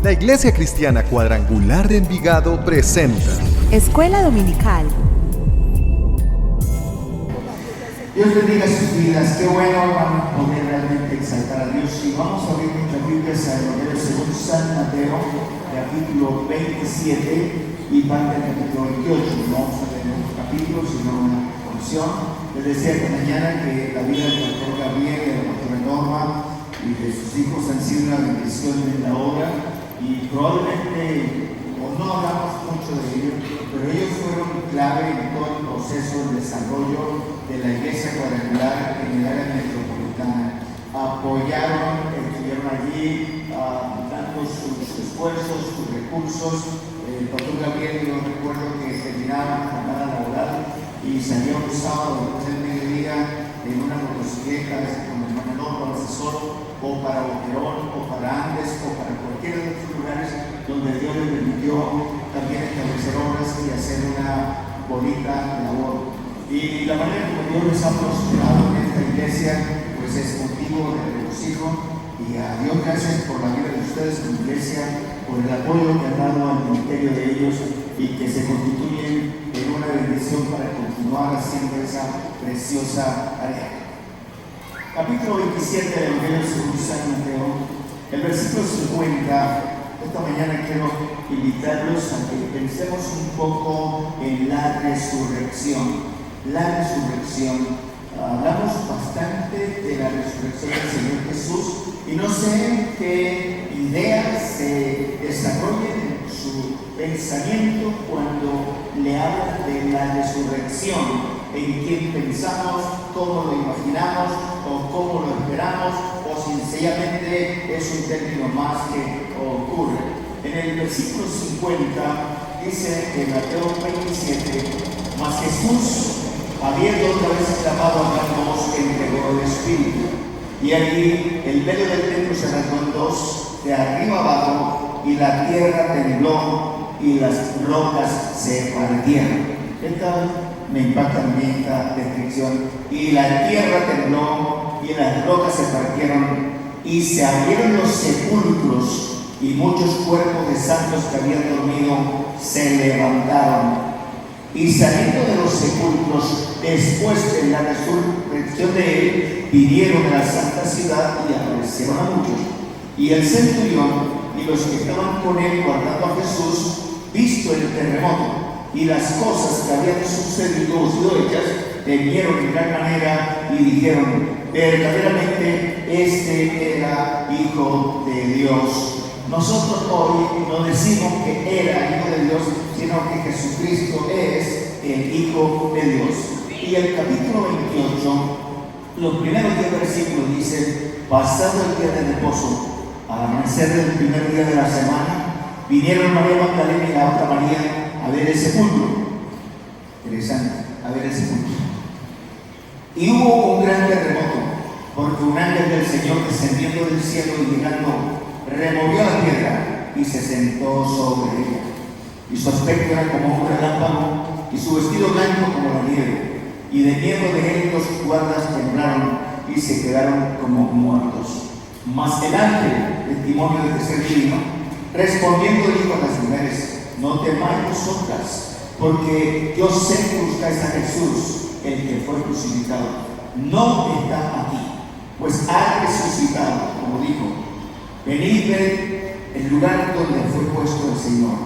La Iglesia Cristiana Cuadrangular de Envigado presenta Escuela Dominical. Dios bendiga sus vidas. Qué bueno, vamos a poder realmente exaltar a Dios. Y vamos a abrir nuestras Biblias al Evangelio según San Mateo, capítulo 27 y parte del capítulo 28. No vamos a leer un capítulo, sino una porción. Les decía esta mañana que la vida del pastor Gabriel y de la pastora Norma y de sus hijos han sido una bendición en la obra. Y probablemente, o no hablamos mucho de ellos, pero ellos fueron clave en todo el proceso de desarrollo de la iglesia cuadrangular en el área metropolitana. Apoyaron, estuvieron allí dando sus esfuerzos, sus recursos. El pastor Gabriel, yo recuerdo que terminaba la jornada laboral y salía un sábado después del mediodía en una motocicleta, a veces con el hermano Norma, asesor, o para Boquerón, o para Andes, o para cualquiera de estos lugares donde Dios le permitió también establecer obras y hacer una bonita labor. Y la manera como Dios les ha prosperado en esta iglesia, pues es motivo de regocijo. Y a Dios gracias por la vida de ustedes como iglesia, por el apoyo que han dado al ministerio de ellos y que se constituyen en una bendición para continuar haciendo esa preciosa tarea. Capítulo 27 del Evangelio según San Mateo, el versículo 50. Esta mañana quiero invitarlos a que pensemos un poco en la resurrección. La resurrección. Hablamos bastante de la resurrección del Señor Jesús y no sé qué ideas se desarrollen en su pensamiento cuando le hablan de la resurrección. En quién pensamos, cómo lo imaginamos o cómo lo esperamos o sencillamente es un término más que ocurre. En el versículo 50 dice en Mateo 27, mas Jesús, habiendo otra vez clamado a gran voz, entregó el Espíritu. Y allí el velo del templo se rasgó en dos, de arriba abajo, y la tierra tembló y las rocas se partieron. Me impacta a mí esta descripción. Y la tierra tembló y las rocas se partieron y se abrieron los sepulcros y muchos cuerpos de santos que habían dormido se levantaron. Y saliendo de los sepulcros, después de la resurrección de él, vinieron a la santa ciudad y aparecieron a muchos. Y el centurión y los que estaban con él guardando a Jesús, visto el terremoto y las cosas que habían sucedido sido hechas, temieron en gran manera y dijeron: verdaderamente este era Hijo de Dios. Nosotros hoy no decimos que era Hijo de Dios, sino que Jesucristo es el Hijo de Dios. Y el capítulo 28, los primeros 10 versículos dicen: pasado el día de reposo, al amanecer del primer día de la semana, vinieron María Magdalena y la otra María a ver el sepulcro. Interesante, a ver el sepulcro. Y hubo un gran terremoto, porque un ángel del Señor descendiendo del cielo y llegando, removió la tierra y se sentó sobre ella. Y su aspecto era como un relámpago, y su vestido blanco como la nieve. Y de miedo de él los guardas temblaron y se quedaron como muertos. Mas el ángel, testimonio de que ser divino, respondiendo dijo a las mujeres: no temáis vosotras, porque yo sé que buscáis a Jesús, el que fue crucificado. No está aquí, pues ha resucitado, como dijo. Venid, ved el lugar donde fue puesto el Señor,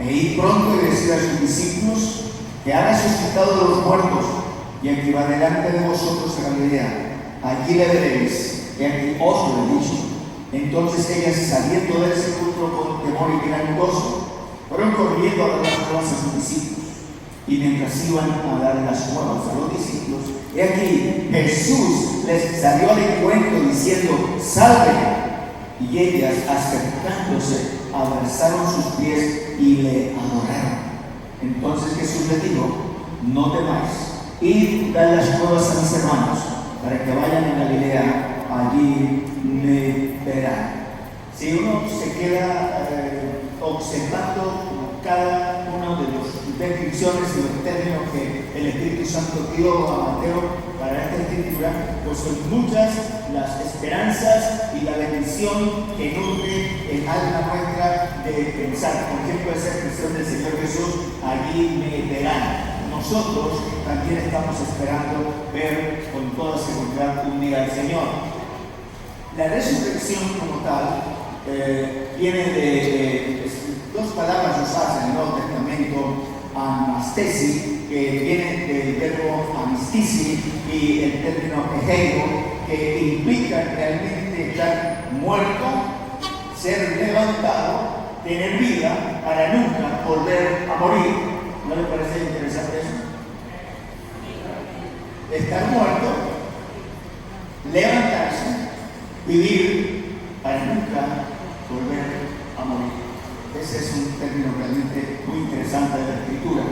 e id pronto y decid a sus discípulos que ha resucitado de los muertos, y aquí va delante de vosotros a Galilea. Allí le veréis, y aquí os lo he dicho. Entonces ellas, saliendo del sepulcro con temor y gran gozo, fueron corriendo a dar las nuevas a sus discípulos. Y mientras iban a dar las nuevas a los discípulos, he aquí Jesús les salió al encuentro diciendo: salve. Y ellas, acercándose, abrazaron sus pies y le adoraron. Entonces Jesús les dijo: no temáis, id, dad las nuevas a mis hermanos, para que vayan a Galilea, allí me verán. Si uno se queda observando cada uno de las descripciones y los términos que el Espíritu Santo dio a Mateo para esta escritura, pues son muchas las esperanzas y la bendición que nutre el alma nuestra de pensar, por ejemplo, esa expresión del Señor Jesús, allí me verán. Nosotros también estamos esperando ver con toda seguridad un día al Señor. La resurrección como tal viene de dos palabras usadas en el Nuevo Testamento, anastesi, que viene del verbo anestisi, y el término egeiro, que implica realmente estar muerto, ser levantado, tener vida para nunca volver a morir. ¿No le parece interesante eso? Estar muerto, levantarse, vivir para nunca volver a morir. Ese es un término realmente muy interesante de la Escritura.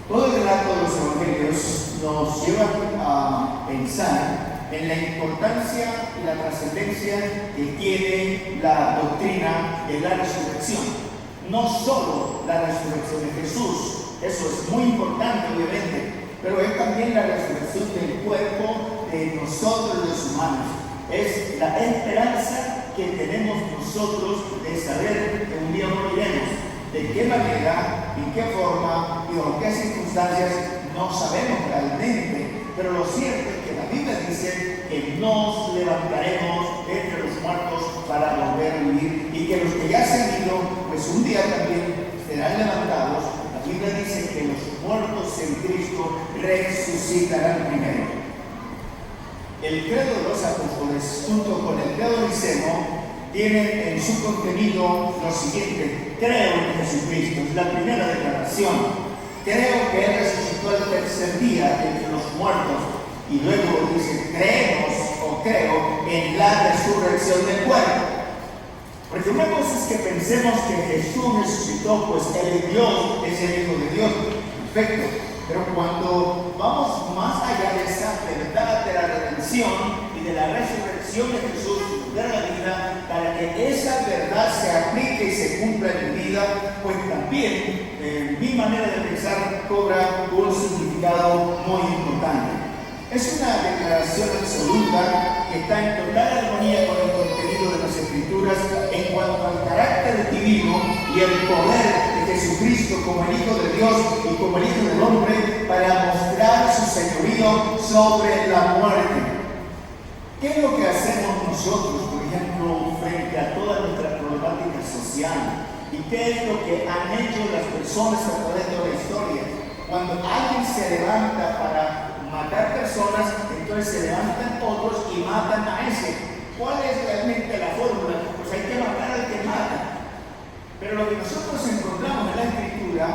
Todo el relato de los evangelios nos lleva a pensar en la importancia y la trascendencia que tiene la doctrina de la resurrección. No solo la resurrección de Jesús, eso es muy importante obviamente, pero es también la resurrección del cuerpo de nosotros los humanos. Es la esperanza que tenemos nosotros de saber que un día moriremos. De qué manera, en qué forma y con qué circunstancias no sabemos realmente, pero lo cierto es que la Biblia dice que nos levantaremos entre los muertos para volver a vivir y que los que ya se han ido, pues un día también serán levantados. La Biblia dice que los muertos en Cristo resucitarán primero. El credo de los apóstoles, junto con el credo niceno, tienen en su contenido lo siguiente: creo en Jesucristo, es la primera declaración. Creo que Él resucitó el tercer día entre los muertos. Y luego dice, creemos o creo en la resurrección del cuerpo. Porque una cosa es que pensemos que Jesús resucitó, pues Él es Dios, es el Hijo de Dios. Perfecto. Pero cuando vamos más allá de esa verdad de la redención y de la resurrección de Jesús de la vida, para que esa verdad se aplique y se cumpla en mi vida, pues también mi manera de pensar cobra un significado muy importante. Es una declaración absoluta que está en total armonía con el contenido de las Escrituras en cuanto al carácter divino y el poder de Jesucristo como el Hijo de Dios y como el Hijo del Hombre para mostrar su señorío sobre la muerte. ¿Qué es lo que hacemos nosotros, por ejemplo, frente a toda nuestra problemática social? ¿Y qué es lo que han hecho las personas a través de la historia? Cuando alguien se levanta para matar personas, entonces se levantan otros y matan a ese. ¿Cuál es realmente la fórmula? Pues hay que matar al que mata. Pero lo que nosotros encontramos en la Escritura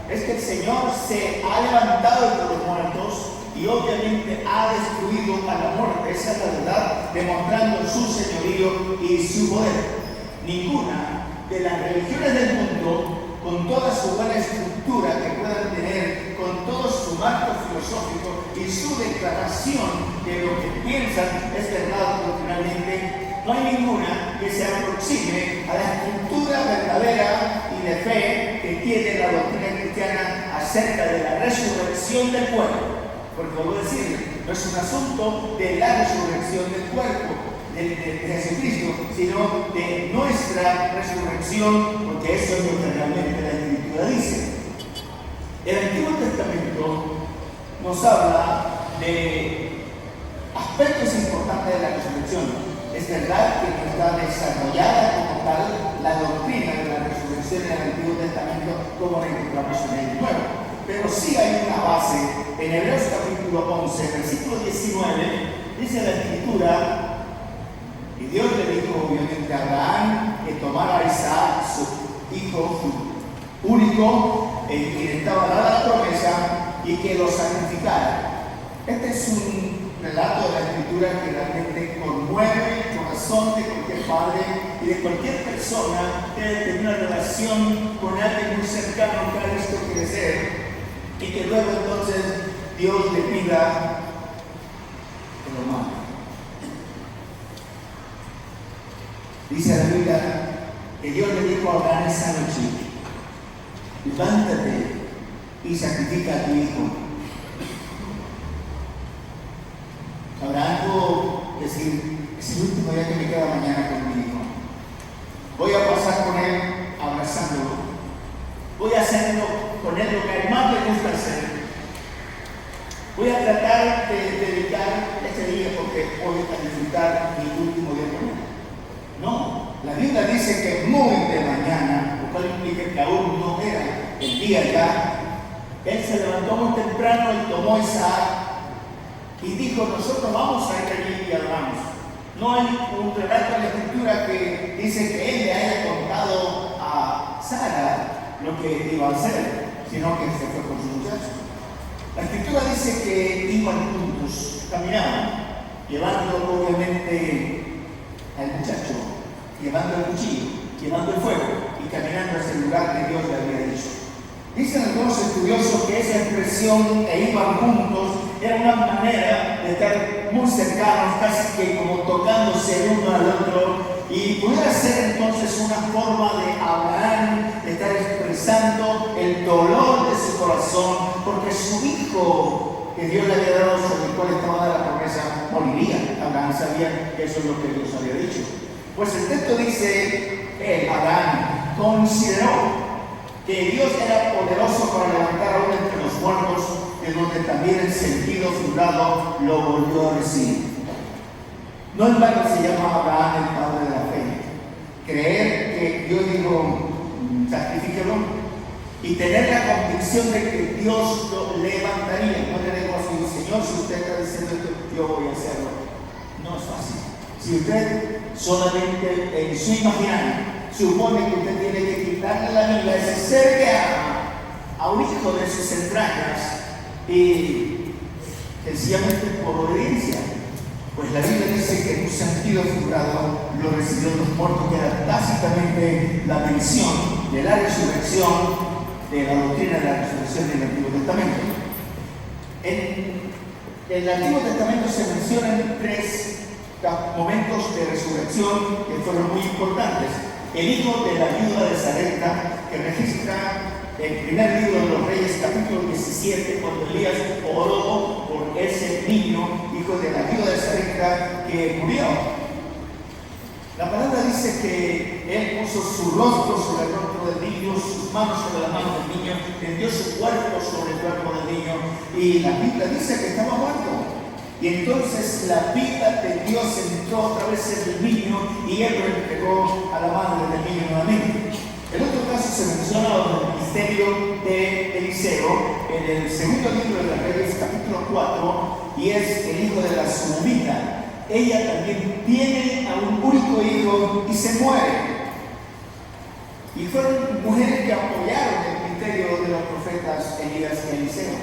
es que el Señor se ha levantado entre los muertos y obviamente ha destruido a la muerte. Esa es la verdad, demostrando su señorío y su poder. Ninguna de las religiones del mundo, con toda su buena estructura que puedan tener, con todo su marco filosófico y su declaración de lo que piensan es verdad doctrinalmente, no hay ninguna que se aproxime a la estructura verdadera y de fe que tiene la doctrina cristiana acerca de la resurrección del cuerpo. Porque vuelvo a decir, no es un asunto de la resurrección del cuerpo de Jesucristo, sino de nuestra resurrección, porque eso es lo que realmente la Escritura dice. El Antiguo Testamento nos habla de aspectos importantes de la resurrección. Es verdad que no está desarrollada como tal la doctrina de la resurrección en el Antiguo Testamento como la encontramos en el Nuevo, pero sí hay una base. En Hebreos capítulo 11, versículo 19, dice la Escritura: y Dios le dijo obviamente a Abraham que tomara a Isaac, su hijo, su único, en quien estaba dada la promesa, y que lo sacrificara. Este es un relato de la Escritura que realmente conmueve el corazón de cualquier padre y de cualquier persona que debe tener una relación con alguien muy cercano que ha visto crecer, y que luego entonces Dios le pida que lo mate. Dice la Biblia que Dios le dijo a Abraham esa noche: levántate y sacrifica a tu hijo. Abraham pudo decir: es el último día que me queda mañana con mi hijo. Voy a pasar con él a poner lo que a él más le gusta hacer. Voy a tratar de dedicar este día porque hoy a disfrutar mi último día con él. No, la Biblia dice que muy de mañana, lo cual implica que aún no era el día ya. Él se levantó muy temprano y tomó Isaac y dijo: nosotros vamos a ir allí y adoramos. No hay un relato en la escritura que dice que él le haya contado a Sara lo que iba a hacer, sino que se fue con su muchacho. La escritura dice que iban juntos, caminaban, llevando obviamente al muchacho, llevando el cuchillo, llevando el fuego y caminando hacia el lugar que Dios le había dicho. Dicen algunos estudiosos que esa expresión "e iban juntos" era una manera de estar muy cercanos, casi que como tocándose el uno al otro, y pudiera ser entonces una forma de Abraham de estar expresando el dolor de su corazón, porque su hijo que Dios le había dado, sobre el cual estaba dada la promesa, moriría. Abraham sabía que eso es lo que Dios había dicho. Pues el texto dice, Abraham consideró que Dios era poderoso para levantar a uno entre los muertos, de donde también el sentido figurado lo volvió a decir. No en vano se llama Abraham el padre de la fe. Creer que Dios dijo, sacrifíquelo, y tener la convicción de que Dios lo levantaría. No le digo así: Señor, si usted está diciendo esto, yo voy a hacerlo. No es fácil. Si usted solamente en su imaginario supone que usted tiene que quitarle la vida a ese ser que ama, a un hijo de sus entrañas, y sencillamente por obediencia, pues la Biblia dice que en un sentido figurado lo recibió los muertos, que era tácitamente la mención de la resurrección, de la doctrina de la resurrección en el Antiguo Testamento. En el Antiguo Testamento se mencionan tres momentos de resurrección que fueron muy importantes. El hijo de la viuda de Sarepta, que registra el primer libro de los Reyes, capítulo 17, cuando Elías oró por ese niño, hijo de la viuda de Sarepta, que murió. La palabra dice que él puso su rostro sobre el rostro del niño, sus manos sobre las manos del niño, tendió su cuerpo sobre el cuerpo del niño, y la Biblia dice que estaba muerto. Y entonces la vida de Dios entró a través del niño y él lo entregó a la madre del niño nuevamente. En otro caso se menciona el ministerio de Eliseo en el segundo libro de los Reyes, capítulo 4, y es el hijo de la Sunamita. Ella también tiene a un único hijo y se muere. Y fueron mujeres que apoyaron el ministerio de los profetas Elías y Eliseo.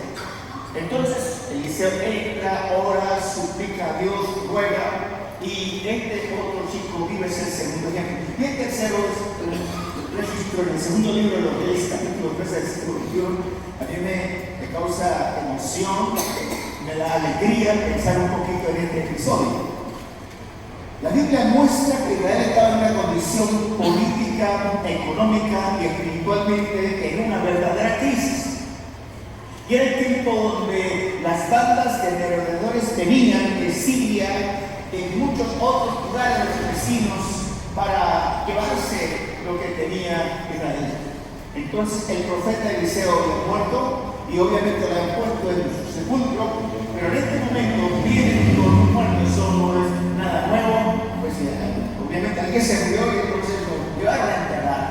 Entonces Eliseo entra, ora, suplica a Dios, ruega, y este otro chico vive ese segundo ejemplo. Y el tercero es el registro en el segundo libro de los Reyes, capítulo 13, versículo 21. A mí me causa emoción, me da alegría pensar un poquito en este episodio. La Biblia muestra que Israel estaba en una condición política, económica y espiritualmente en una verdadera crisis. Y era el tiempo donde las bandas de merodeadores venían de Siria, en muchos otros lugares vecinos, para llevarse lo que tenía Israel. Entonces el profeta Eliseo había muerto y obviamente lo habían puesto en su sepulcro, pero en este momento vienen con un muerto, eso no es nada nuevo, pues obviamente alguien se murió y entonces lo llevaron a enterrar.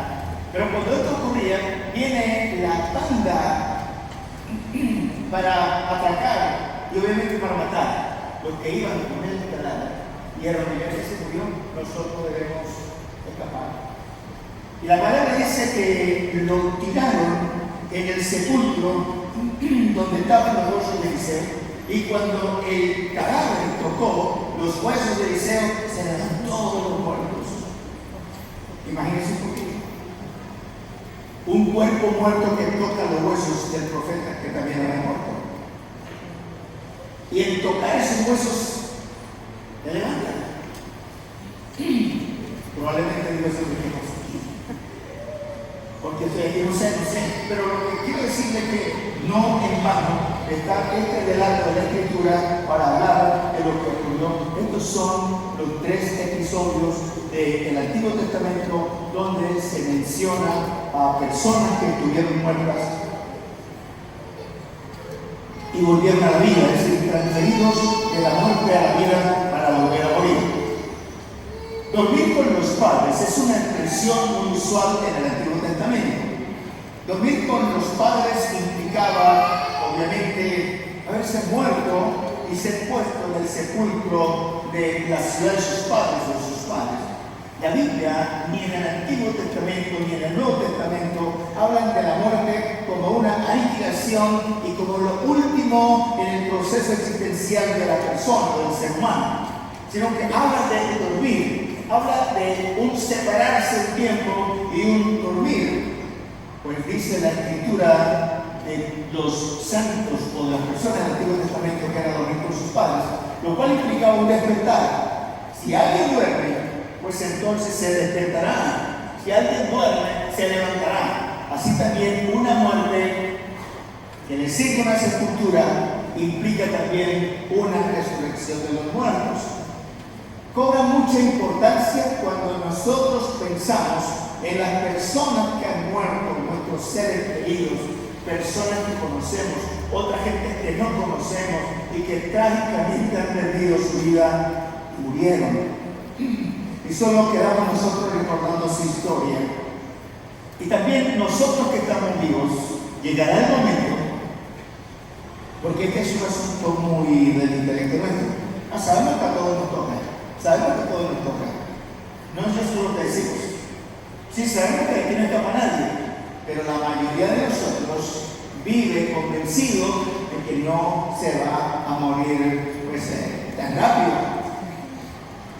Pero cuando esto ocurría, viene la banda para atacar y obviamente para matar los que iban con él de cadáver. Y el hombre que se murió, nosotros debemos escapar. Y la palabra dice que lo tiraron en el sepulcro donde estaban los huesos de Eliseo, y cuando el cadáver tocó los huesos de Eliseo, se le dan todos los muertos. Imagínense un poquito. Un cuerpo muerto que toca los huesos del profeta que también había muerto. Y en tocar esos huesos, le levantan. Probablemente Dios se lo dijimos. Porque no sé, pero lo que quiero decirle es que no en vano está este relato de la Escritura para hablar de lo que ocurrió. Estos son los tres episodios del Antiguo Testamento donde se menciona a personas que estuvieron muertas y volvieron a la vida, es decir, transferidos de la muerte a la vida para volver a morir. Dormir con los padres es una expresión muy usual en el Antiguo Testamento. Dormir con los padres implicaba, obviamente, haberse muerto y ser puesto en el sepulcro de la ciudad de sus padres o de sus padres. La Biblia, ni en el Antiguo Testamento ni en el Nuevo Testamento, hablan de la muerte como una aniquilación y como lo último en el proceso existencial de la persona o del ser humano, sino que habla de dormir, habla de un separarse un tiempo y un dormir. Pues dice la Escritura de los santos o de las personas del Antiguo Testamento que era dormir con sus padres, lo cual implicaba un despertar. Si alguien duerme, pues entonces se despertará. Si alguien duerme, se levantará. Así también una muerte que le sigue una sepultura implica también una resurrección de los muertos. Cobra mucha importancia cuando nosotros pensamos en las personas que han muerto, nuestros seres queridos, personas que conocemos, otra gente que no conocemos y que trágicamente han perdido su vida, murieron. Y solo quedamos nosotros recordando su historia. Y también nosotros que estamos vivos, llegará el momento, porque este es un asunto muy del intelecto nuestro. Sabemos que a todos nos toca, sabemos que a todos nos toca. No es eso lo que decimos. Sí, sabemos que aquí no escapa nadie, pero la mayoría de nosotros vive convencido de que no se va a morir tan rápido.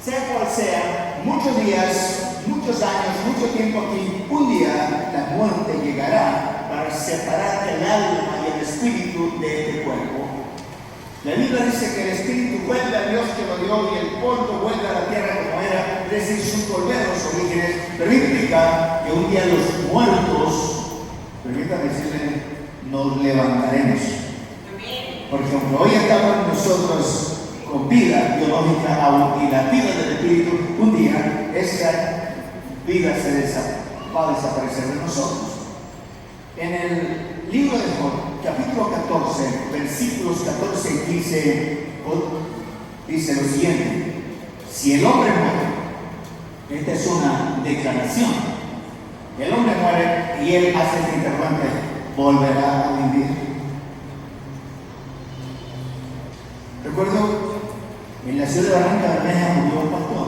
Sea cual sea, muchos días, muchos años, mucho tiempo aquí, un día la muerte llegará para separar el alma y el espíritu de este cuerpo. La Biblia dice que el espíritu vuelve a Dios que lo dio y el polvo vuelve a la tierra como era, es decir, su volver a los orígenes, pero implica que un día los muertos, permítanme decirle, nos levantaremos. Por ejemplo, hoy estamos nosotros con vida biológica aún y la vida del espíritu, un día esa vida va a desaparecer de nosotros. En el libro de Job, capítulo 14, versículos 14 y 15, dice lo siguiente: si el hombre muere, esta es una declaración, el hombre muere y él hace este interrogante, volverá a vivir. Recuerdo en la ciudad de Barranca Bermeja murió un pastor.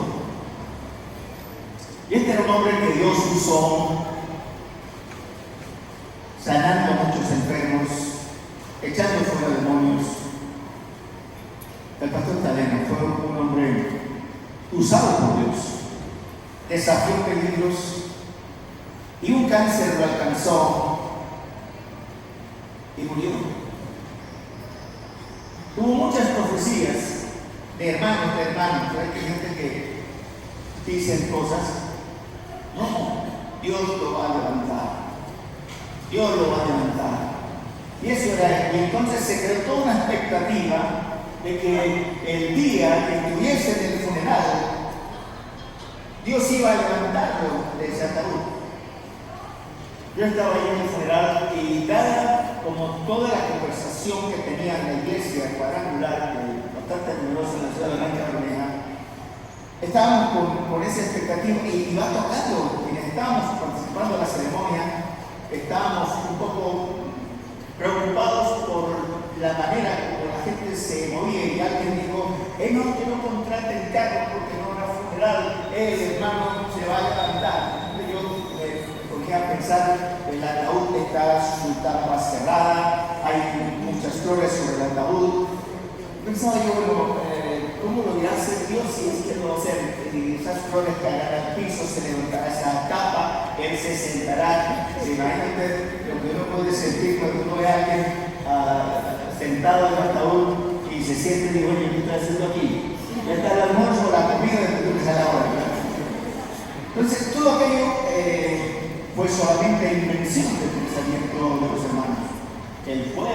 Y este era un hombre que Dios usó sanando a muchos enfermos, echando fuera demonios. El pastor Taleno fue un hombre usado por Dios, desafió peligros y un cáncer lo alcanzó y murió. Hubo muchas profecías de hermanos, hay gente que dicen cosas. No, Dios lo va a levantar. Dios lo va a levantar. Y eso era, y entonces se creó toda una expectativa de que el día que estuviese en el funeral, Dios iba a levantarlo de ese ataúd. Yo estaba ahí en el funeral y como toda la conversación que tenía en la iglesia cuadrangular, bastante numerosa en la ciudad de Barranca Bermeja, estábamos con esa expectativa y va tocando, quienes estábamos participando en la ceremonia, estábamos un poco preocupados por la manera como la gente se movía y alguien dijo, no, que no contraten carro porque no habrá funeral, el hermano se va a levantar. Yo ponía a pensar, el ataúd está su tapa cerrada, hay muchas flores sobre el ataúd. Pensaba yo, bueno, ¿cómo lo dirá hacer Dios si es que lo va a hacer? Y esas flores caerán al piso, se levantará esa tapa, él se sentará. Imagínate lo que uno puede sentir cuando uno ve a alguien sentado en el ataúd y se siente y dice, oye, ¿qué estoy haciendo aquí? Ya está el almuerzo, la comida, después que sale ahora, ¿verdad? Entonces, todo aquello fue solamente invención del pensamiento de los hermanos. Él fue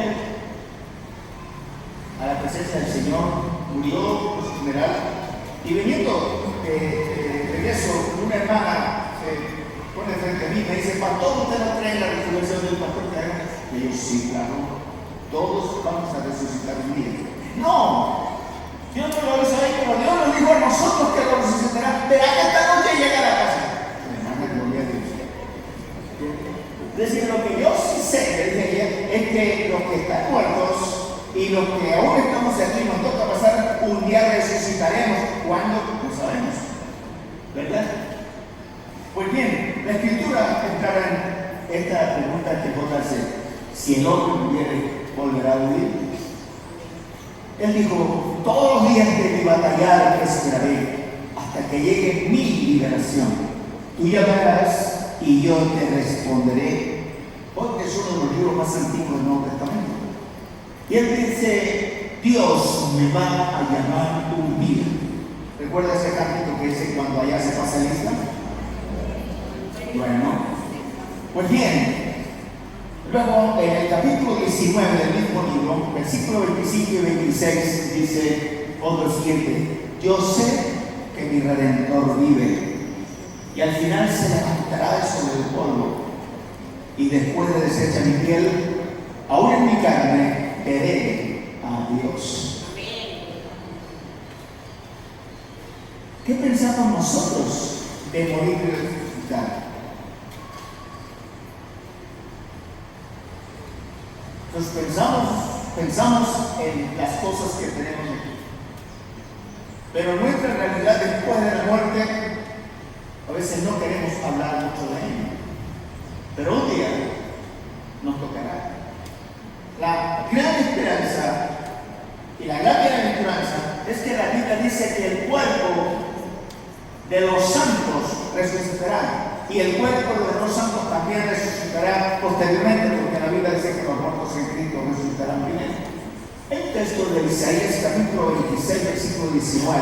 a la presencia del Señor, murió por su funeral, y viniendo de regreso, una hermana se pone frente a mí y me dice, pastor, ¿usted no cree en la resurrección del pastor? Y yo, sí, claro. todos vamos a resucitar un día. No, Dios no lo hizo ahí, pero Dios nos dijo a nosotros que lo resucitará. Verá que esta noche llega a la casa. Hermana, gloria a Dios. Es decir, lo que yo sí sé, le dije ayer, es que los que están muertos y los que aún estamos aquí nos toca pasar un día resucitaremos. ¿Cuándo? No sabemos. ¿Verdad? Pues bien, la escritura entraba en esta pregunta que vos haces: si el hombre muriere, ¿volverá a vivir? Él dijo: todos los días de mi batallar esperaré hasta que llegue mi liberación. Tú llamarás y yo te responderé. Porque es uno de los libros más antiguos del Nuevo Testamento. Y él dice: Dios me va a llamar un día. ¿Recuerda ese capítulo que dice cuando allá se pasa lista? Bueno, pues bien, luego en el capítulo 19 del mismo libro, versículo 25 y 26, dice otro siguiente: yo sé que mi Redentor vive y al final se levantará sobre el polvo, y después de deshecha mi piel, aún en mi carne veré a Dios. ¿Qué pensamos nosotros de morir y resucitar? Pues pensamos en las cosas que tenemos aquí. Pero nuestra realidad después de la muerte, a veces no queremos hablar mucho de ella. Pero un día nos tocará. La gran esperanza y la gran bienaventuranza es que la Biblia dice que el cuerpo de los santos resucitará. Y el cuerpo de los santos también resucitará posteriormente, porque la Biblia dice que los muertos en Cristo resucitarán primero. El texto de Isaías capítulo 26, versículo 19,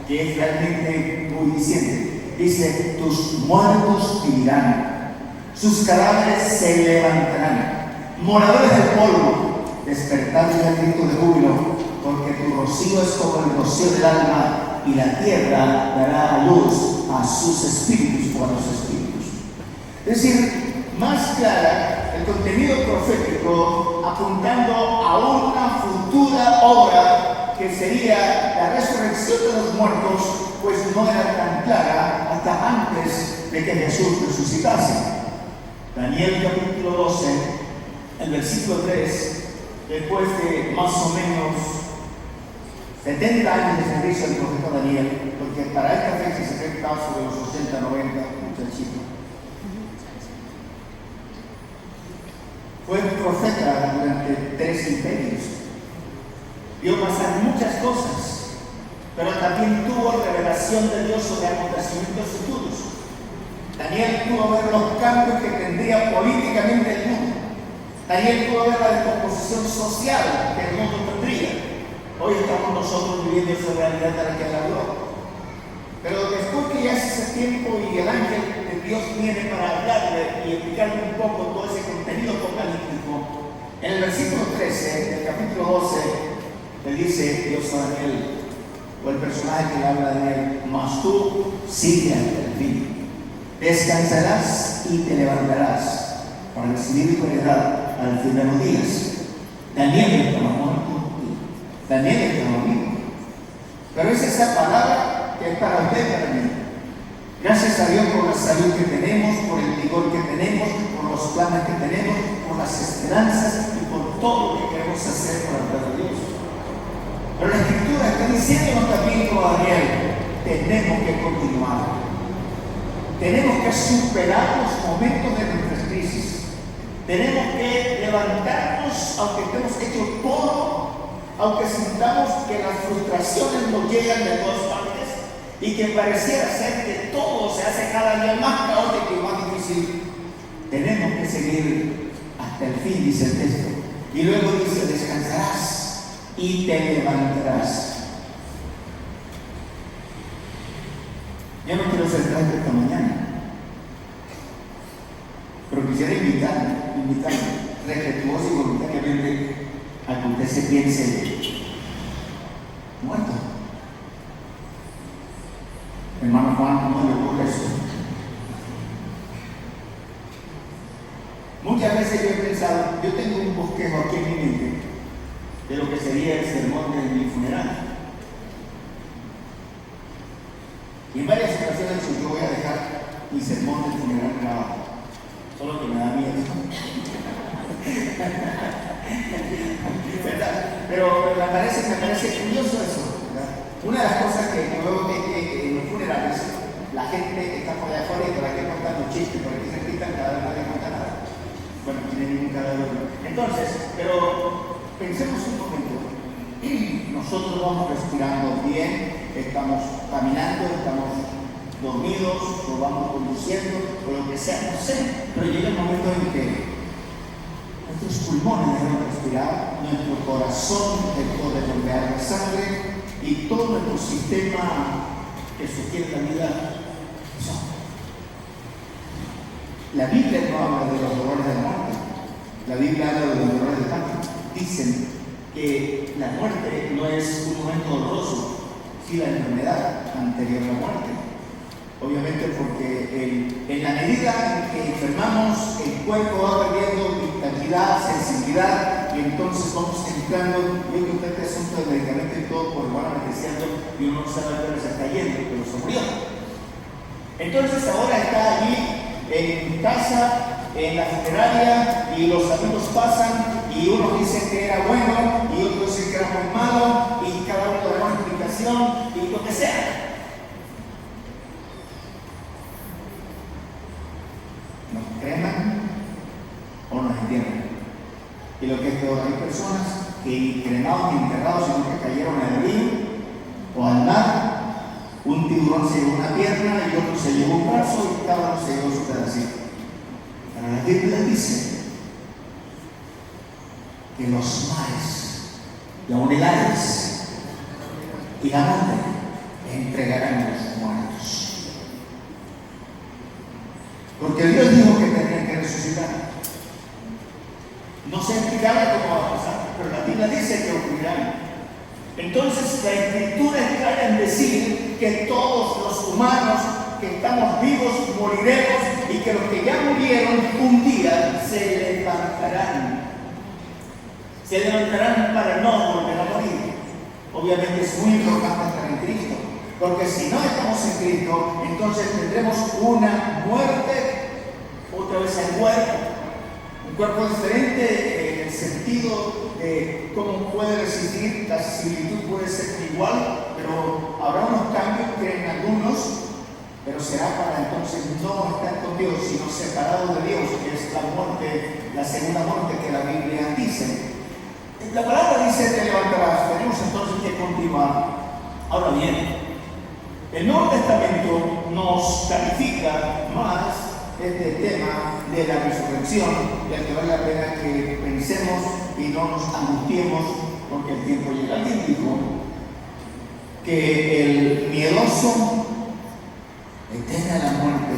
que es realmente muy diciente, dice: tus muertos vivirán, sus cadáveres se levantarán, moradores del polvo, despertad del grito de júbilo, porque tu rocío es como el rocío del alma, y la tierra dará a luz a sus espíritus o a los espíritus. Es decir, más clara, el contenido profético apuntando a una futura obra que sería la resurrección de los muertos, pues no era tan clara hasta antes de que Jesús resucitase. Daniel capítulo 12, el versículo 3, después de más o menos 70 años de servicio del profeta Daniel, porque para esta fecha se cree que estaba sobre los 80, 90, muchachito. Fue profeta durante 3 imperios. Vio pasar muchas cosas, pero también tuvo revelación de Dios sobre acontecimientos futuros. Daniel pudo ver los cambios que tendría políticamente el mundo. Daniel pudo ver la descomposición social que el mundo tendría. Hoy estamos nosotros viviendo esa realidad de la que él habló. Pero después que ya es ese tiempo y el ángel de Dios viene para hablarle y explicarle un poco todo ese contenido apocalíptico, en el versículo 13 del capítulo 12, le dice Dios a Daniel, o el personaje que le habla de él: mas tú sigue hasta el fin, descansarás y te levantarás para recibir tu heredad al fin de los días. Daniel estaba muerto, Daniel estaba vivo, pero es esa palabra que es para usted y para mí. Gracias a Dios por la salud que tenemos, por el vigor que tenemos, por los planes que tenemos, por las esperanzas y por todo lo que queremos hacer para el pueblo de Dios. Pero la Escritura está diciéndonos también, como Daniel, tenemos que continuar. Tenemos que superar los momentos de nuestras crisis. Tenemos que levantarnos, aunque estemos hechos polvo, aunque sintamos que las frustraciones nos llegan de todas partes y que pareciera ser que todo se hace cada día más caótico y más difícil. Tenemos que seguir hasta el fin, dice el texto. Y luego dice: descansarás y te levantarás. Yo no quiero ser franco esta mañana, pero quisiera invitarme respetuoso y voluntariamente a que usted se piense muerto. Hermano Juan, ¿cómo le ocurre eso? Muchas veces yo he pensado, yo tengo un bosquejo aquí en mi mente de lo que sería el sermón de mi funeral. Y en varias ocasiones yo voy a dejar mi sermón del funeral grabado, solo que me da miedo. ¿Verdad? Pero me parece curioso eso, ¿verdad? Una de las cosas que yo veo que en los funerales la gente está por allá afuera y por aquí contando chistes, por aquí se quitan, cada vez nadie cuenta nada. Bueno, no tiene ningún cadáver. Entonces, pero pensemos un momento. Nosotros vamos respirando bien, estamos caminando, estamos dormidos, o vamos conduciendo, o lo que sea, no sé. Pero llega el momento en que nuestros pulmones dejan de respirar, nuestro corazón dejó de bombear la sangre y todo nuestro sistema que sostiene la vida. La Biblia no habla de los dolores de la muerte, la Biblia habla de los dolores del parto. Dicen que la muerte no es un momento doloroso, sino la enfermedad anterior a la muerte. Obviamente porque en la medida en que enfermamos, el cuerpo va perdiendo vitalidad, sensibilidad, y entonces vamos entrando, yo creo que este asunto del medicamento y todo, por lo van anestesiando, y uno no sabe dónde se está yendo, pero se murió. Entonces ahora está allí en casa, en la funeraria, y los amigos pasan, y unos dicen que era bueno, y otros dicen que era muy malo, y cada uno da una explicación, y lo que sea. Nos creman o nos entierran. Y lo que es peor, hay personas que ni cremados ni enterrados, sino que cayeron al río o al mar. Un tiburón se llevó una pierna y otro se llevó un brazo y cada uno se llevó su pedacito. Pero la Biblia dice que los mares y aún el Hades y la muerte entregarán a los muertos. Porque Dios dijo que tenían que resucitar. No se explicaba cómo va a pasar, pero la Biblia dice que ocurrirán. Entonces la Escritura es clara en decir que todos los humanos que estamos vivos moriremos y que los que ya murieron un día se levantarán. Se levantarán para no volver a morir. Obviamente es muy importante estar en Cristo, porque si no estamos en Cristo, entonces tendremos una muerte otra vez al cuerpo. Un cuerpo diferente en el sentido de cómo puede resistir, la similitud puede ser igual, pero habrá unos cambios que en algunos, pero será para entonces no estar con Dios, sino separado de Dios, que es la muerte, la segunda muerte que la Biblia dice. La palabra dice te levantarás, tenemos entonces que continuar. Ahora bien, el Nuevo Testamento nos califica más este tema de la resurrección, del que vale la pena que pensemos y no nos angustiemos porque el tiempo llega. Alguien dijo que el miedoso le teme a la muerte,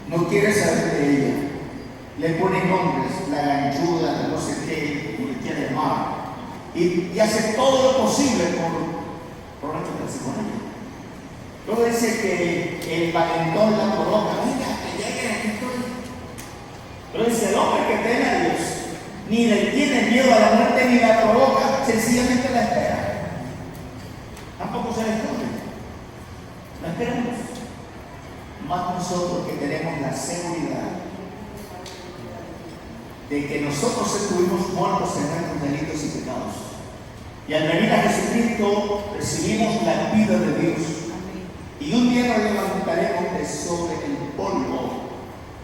no quiere saber de ella, le pone nombres, la ganchuda, no sé qué, le quiere mal, y hace todo lo posible por no meterse con ella. Luego dice que el valentón la provoca, mira, que llegue aquí estoy. Pero dice, el hombre que teme a Dios, ni le tiene miedo a la muerte, ni la provoca, sencillamente la espera. Tampoco se le esconde. La esperamos. Más nosotros que tenemos la seguridad de que nosotros estuvimos muertos en nuestros delitos y pecados. Y al venir a Jesucristo recibimos la vida de Dios. Y un día nos levantaremos de sobre el polvo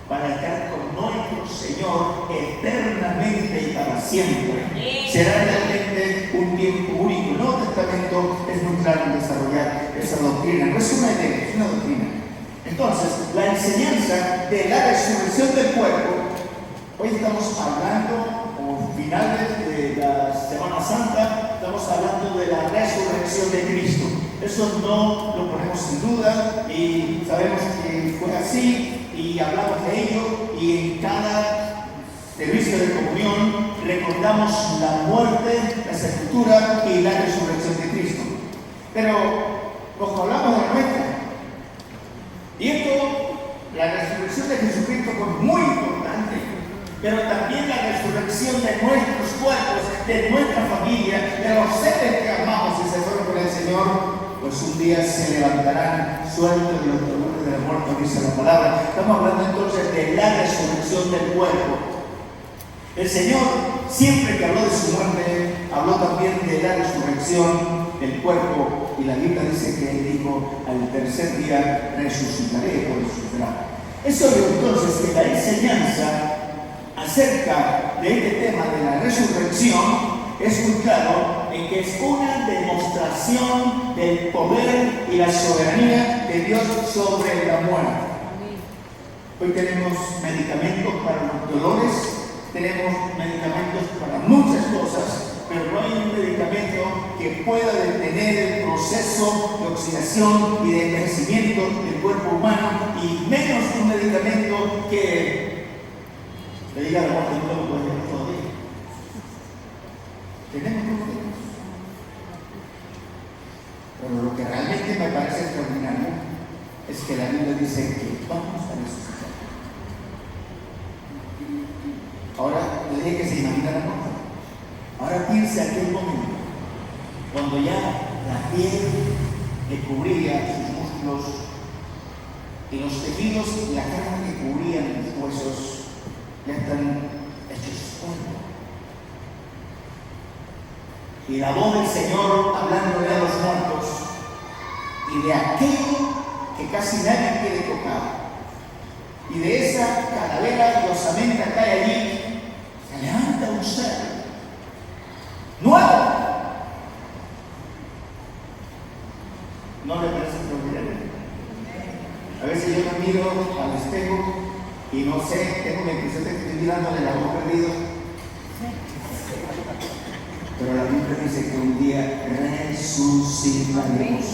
para estar con nuestro Señor eternamente y para siempre. Será realmente un tiempo único. El Nuevo Testamento es muy claro en desarrollar esa doctrina. No es una idea, es una doctrina. Entonces, la enseñanza de la resurrección del cuerpo, hoy estamos hablando, como finales de la Semana Santa, estamos hablando de la resurrección de Cristo. Eso no lo ponemos en duda y sabemos que fue así y hablamos de ello, y en cada servicio de comunión recordamos la muerte, la sepultura y la resurrección de Cristo. Pero como hablamos de la nuestra, y esto, la resurrección de Jesucristo fue muy importante. pero también la resurrección de nuestros cuerpos, de nuestra familia, de los seres que amamos y se fueron con el Señor, pues un día se levantarán sueltos de los dolores de la muerte, dice la palabra. Estamos hablando entonces de la resurrección del cuerpo. El Señor, siempre que habló de su muerte, habló también de la resurrección del cuerpo, y la Biblia dice que Él dijo: al tercer día resucitaré, por resucitará. Eso entonces que la enseñanza acerca de este tema de la resurrección es muy claro en que es una demostración del poder y la soberanía de Dios sobre la muerte. Hoy tenemos medicamentos para los dolores, tenemos medicamentos para muchas cosas, pero no hay un medicamento que pueda detener el proceso de oxidación y de envejecimiento del cuerpo humano, y menos un medicamento que le diga a la muerte: no lo puedes ver todavía. Tenemos problemas. Pero lo que realmente me parece extraordinario es que la Biblia dice que vamos a resucitar. Ahora le dije que se imagina la muerte. Ahora piense aquel momento cuando ya la piel que cubría sus músculos y los tejidos y la carne que cubrían los huesos ya están hechos polvo. Y la voz del Señor hablándole a los muertos, y de aquello que casi nadie quiere tocar, y de esa calavera y osamenta que hay allí, se levanta un ser nuevo. ¿No le parece extraordinario? A veces yo me miro al espejo y no sé, tengo la impresión de que estoy mirándole la voz perdido. Pero la Biblia dice que un día resucitaremos.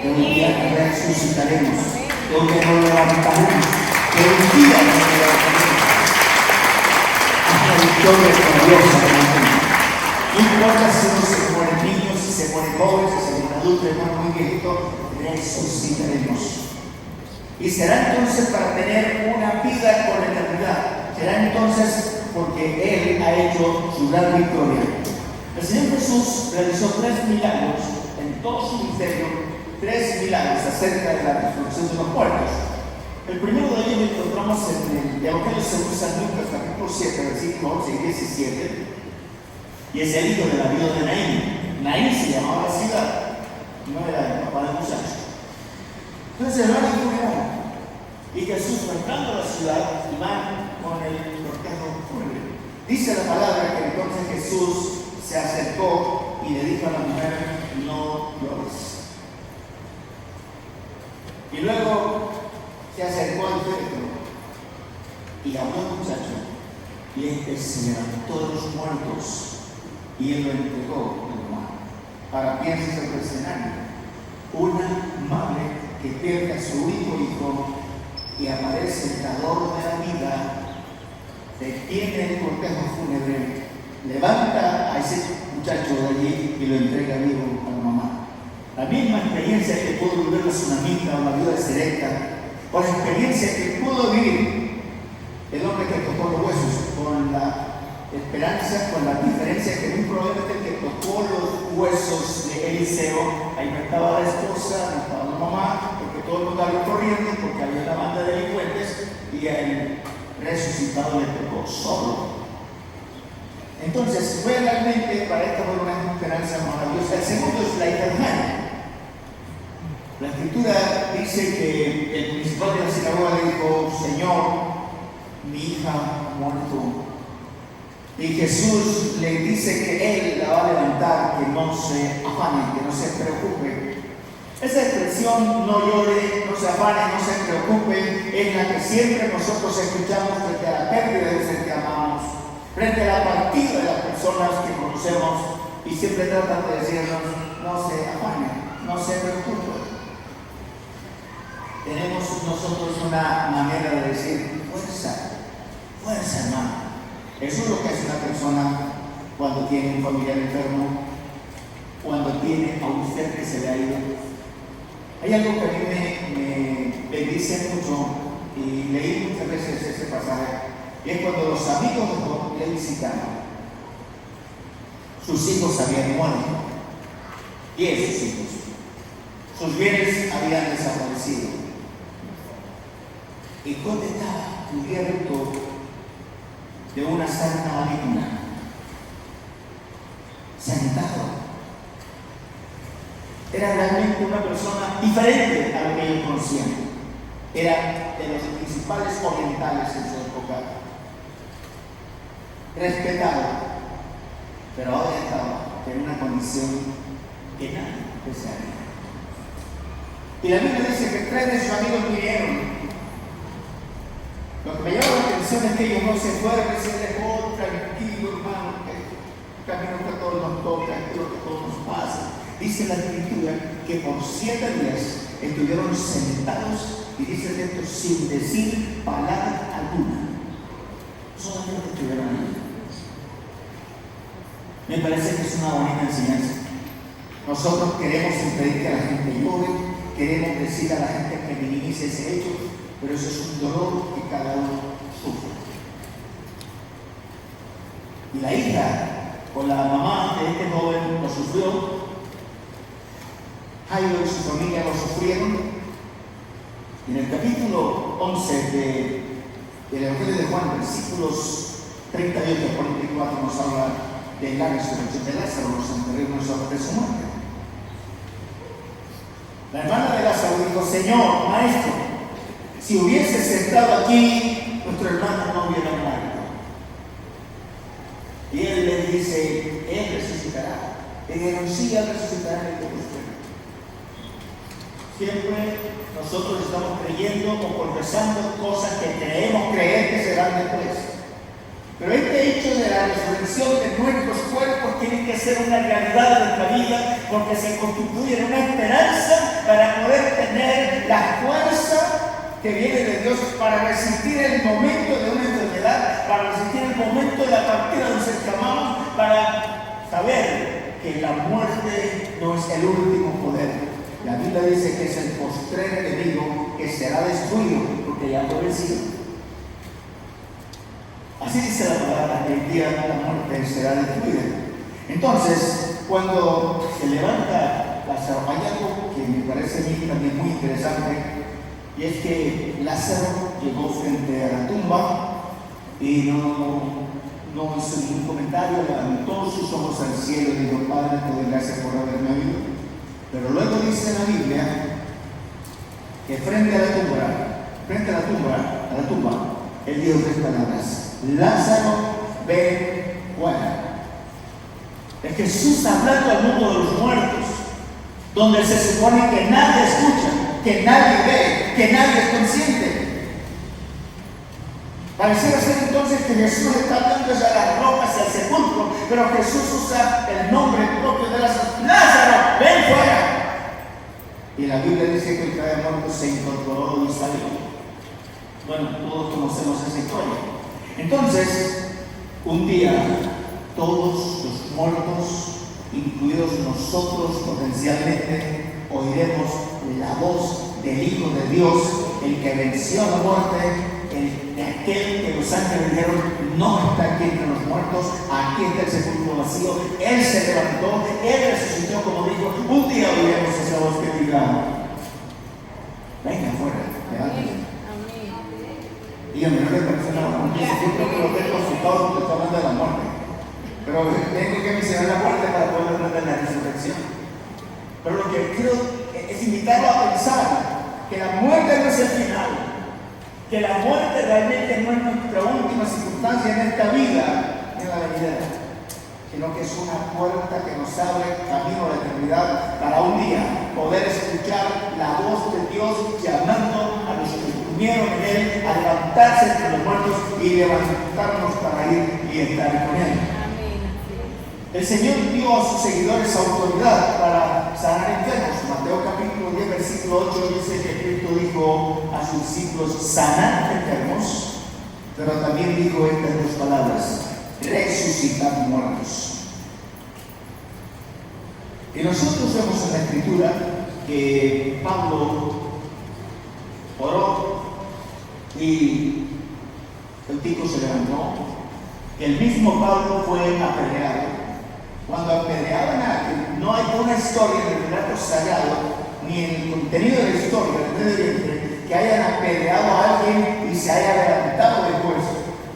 Que un día resucitaremos. Que un día nos levantaremos. Que un día nos levantaremos. Hasta la victoria gloriosa de la gente. No importa si uno se muere niño, si se muere joven, si se muere adulto, hermano muy viejito, resucitaremos. Y será entonces para tener una vida con eternidad. Será entonces porque Él ha hecho su gran victoria. El Señor Jesús realizó 3 milagros en todo su ministerio, 3 milagros acerca de la resurrección de los muertos. El primero de ellos lo encontramos en el Evangelio según San Lucas, capítulo 7, versículos 11 y 17, y es el hijo de la viuda de Naín. Naín se llamaba la ciudad, no era el papá del muchacho. Entonces van a funeral, y Jesús, entrando a la ciudad, y van con el cortejo fúnebre. Dice la palabra que entonces Jesús se acercó y le dijo a la mujer: no llores. Y luego se acercó al féretro y habló al muchacho, y este se levantó de los muertos y él lo entregó a la mamá. Ahora piensa en el escenario: una madre que pierde a su hijo y aparece el dador de la vida, detiene el cortejo fúnebre, levanta a ese muchacho de allí y lo entrega vivo a la mamá. La misma experiencia que pudo vivir la tsunamita o la viuda de Serepta, o la experiencia que pudo vivir el hombre que tocó los huesos, con la esperanza, con la diferencia que muy probablemente el que tocó los huesos de Eliseo, ahí no estaba la esposa, no estaba la mamá, porque todo el mundo había corriendo, porque había una banda de delincuentes, y el resucitado le tocó solo. Entonces, realmente para esta fue una esperanza maravillosa. El segundo es la eternidad. La Escritura dice que el principal de la sinagoga le dijo: Señor, mi hija ha muerto. Y Jesús le dice que Él la va a levantar, que no se afane, que no se preocupe. Esa expresión, no llore, no se afane, no se preocupe, es la que siempre nosotros escuchamos frente a la pérdida de ser que amamos, frente a la partida de las personas que conocemos, y siempre tratan de decirnos: no se afane, no se preocupe. Tenemos nosotros una manera de decir: fuerza, fuerza, hermano. Eso es lo que hace una persona cuando tiene un familiar enfermo, cuando tiene a un ser que se le ha ido. Hay algo que a mí me bendice mucho, y leí muchas veces ese pasaje Y es cuando los amigos de Job le visitaron. Sus hijos habían muerto, 10 sus hijos. Sus bienes habían desaparecido. Y Job estaba cubierto de una sarna maligna, sentado. Era realmente una persona diferente a lo que ellos conocían. Era de los principales orientales en su época. Respetado, pero ahora estaba en una condición que nadie desearía. Y la Biblia dice que 3 de sus amigos vinieron. Lo que me llama la atención es que ellos no se fueron y se dejó tranquilo, hermano, que el camino que a todos nos toca, que lo que a todos nos pasa. Dice la Escritura que por 7 días estuvieron sentados y dice esto sin decir palabra alguna. Solamente estuvieron ahí. Me parece que es una bonita enseñanza. Nosotros queremos impedir que la gente llore, queremos decir a la gente que minimice ese hecho, pero eso es un dolor que cada uno sufre. Y la hija o la mamá de este joven lo sufrió. Jairo y su familia lo sufrieron. Y en el capítulo 11 del Evangelio de Juan, versículos 38 a 44, nos habla de la resurrección de Lázaro, nos enterramos de su muerte. La hermana de Lázaro dijo: Señor, maestro, si hubiese sentado aquí, nuestro hermano no hubiera muerto. Y él le dice: Él resucitará. Y dijeron: sí, Él resucitará en el día posterior. Siempre nosotros estamos creyendo o confesando cosas que creemos creer que serán después. Pero este hecho de la resurrección de nuestros cuerpos tiene que ser una realidad de nuestra vida, porque se constituye en una esperanza para poder tener la fuerza que viene de Dios para resistir el momento de una enfermedad, para resistir el momento de la partida de un ser que amamos, para saber que la muerte no es el último poder. La Biblia dice que es el postrer enemigo que será destruido porque ya fue vencido. Así dice la palabra, que el día de la muerte será destruida. Entonces, cuando se levanta Lázaro, hay algo que me parece a mí también muy interesante, y es que Lázaro llegó frente a la tumba y no hizo ningún comentario, levantó sus ojos al cielo y dijo: Padre, te doy gracias por haberme oído. Pero luego dice la Biblia que frente a la tumba, él dijo 3 palabras: Lázaro, ven fuera. Es Jesús hablando al mundo de los muertos, donde se supone que nadie escucha, que nadie ve, que nadie es consciente. Pareciera ser entonces que Jesús está hablando de las rocas y al sepulcro, pero Jesús usa el nombre propio de Lázaro: Lázaro, ven fuera. Y la Biblia dice que el que había muerto se incorporó y salió. Bueno, todos conocemos esa historia. Entonces, un día, todos los muertos, incluidos nosotros potencialmente, oiremos la voz del Hijo de Dios, el que venció la muerte, aquel que los ángeles dijeron: no está aquí entre los muertos, aquí está el sepulcro vacío. Él se levantó, Él resucitó, como dijo. Un día oiremos esa voz que diga: venga afuera, levántense. Y a mí no me parece nada muy bien. Yo creo que lo tengo consultado porque está hablando de la muerte. Pero tengo que mencionar la muerte para poder hablar de la resurrección. Pero lo que quiero es invitarlo a pensar que la muerte no es el final, que la muerte realmente no es nuestra última circunstancia en esta vida, en la venidera, sino que es una puerta que nos abre camino a la eternidad para un día poder escuchar la voz de Dios llamando a los que durmieron en Él a levantarse entre los muertos y levantarnos para ir y estar con Él. El Señor dio a sus seguidores autoridad para sanar enfermos. Mateo capítulo 10, versículo 8 dice que Cristo dijo a sus discípulos: sanad enfermos, pero también dijo estas 2 palabras: resucitar muertos. Y nosotros vemos en la Escritura que Pablo oró y el pico se levantó. El mismo Pablo fue apedreado. Cuando apedreaban a alguien, no hay una historia en el relato sagrado, ni en el contenido de la historia del Medio Oriente, que hayan apedreado a alguien y se haya levantado después.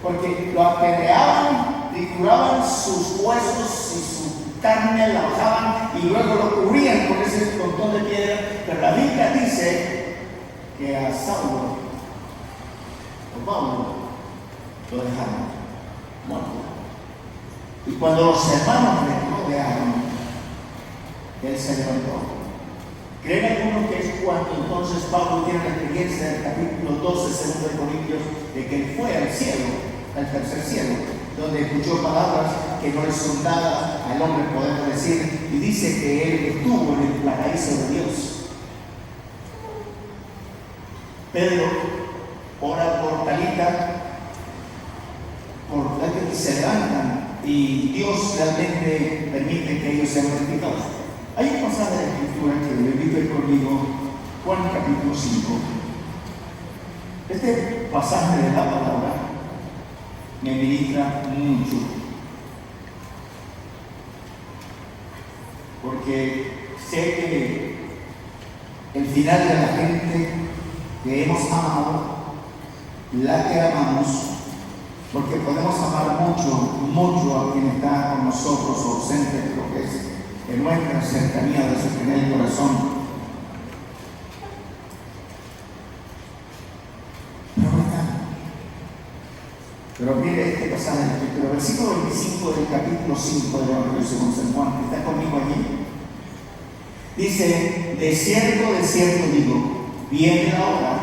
Porque lo apedreaban, trituraban sus huesos y su carne, la bajaban y luego lo cubrían con ese montón de piedra. Pero la Biblia dice que a Saulo, o Pablo, lo dejaron muerto. Y cuando los hermanos le rodearon, él se levantó. ¿Creen algunos que es cuando entonces Pablo tiene la experiencia del capítulo 12, 2 de Corintios, de que él fue al cielo, al tercer cielo, donde escuchó palabras que no le son dadas al hombre, podemos decir, y dice que él estuvo en el paraíso de Dios? Pedro ora por Talita, por aquellos que se levantan, y Dios realmente permite que ellos sean glorificados. Hay un pasaje de la Escritura que le invito a ir conmigo, Juan capítulo 5. Este pasaje de la palabra me ministra mucho, porque sé que el final de la gente que hemos amado, la que amamos, porque podemos amar mucho a quien está con nosotros o ausente, lo que es en nuestra cercanía de su primer corazón. Pero mire este pasaje de la Escritura, versículo 25 del capítulo 5 del Evangelio según San Juan, ¿está conmigo allí? Dice: de cierto digo, viene la hora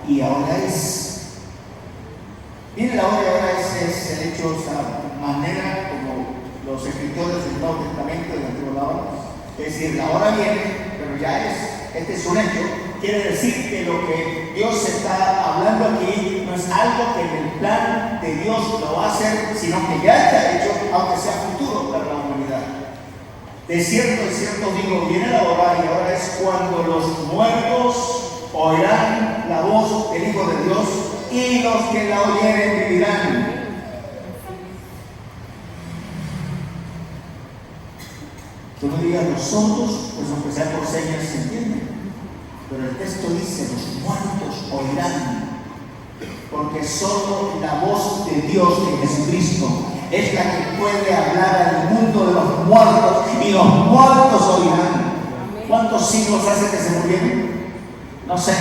y ahora es. Viene la hora y ahora es el hecho, o sea, manera como los escritores del Nuevo Testamento y del Antiguo. Es decir, la hora viene, pero ya este es un hecho. Quiere decir que lo que Dios está hablando aquí no es algo que en el plan de Dios lo va a hacer, sino que ya está hecho, aunque sea futuro para la humanidad. De cierto digo, viene la hora y ahora es cuando los muertos oirán la voz del Hijo de Dios y los que la oyeren vivirán. Tú no digas los sordos, pues aunque sea por señas se entiende. Pero el texto dice: los muertos oirán, porque solo la voz de Dios, de Jesucristo, es la que puede hablar al mundo de los muertos, y los muertos oirán. ¿Cuántos siglos hace que se murieron? No sé.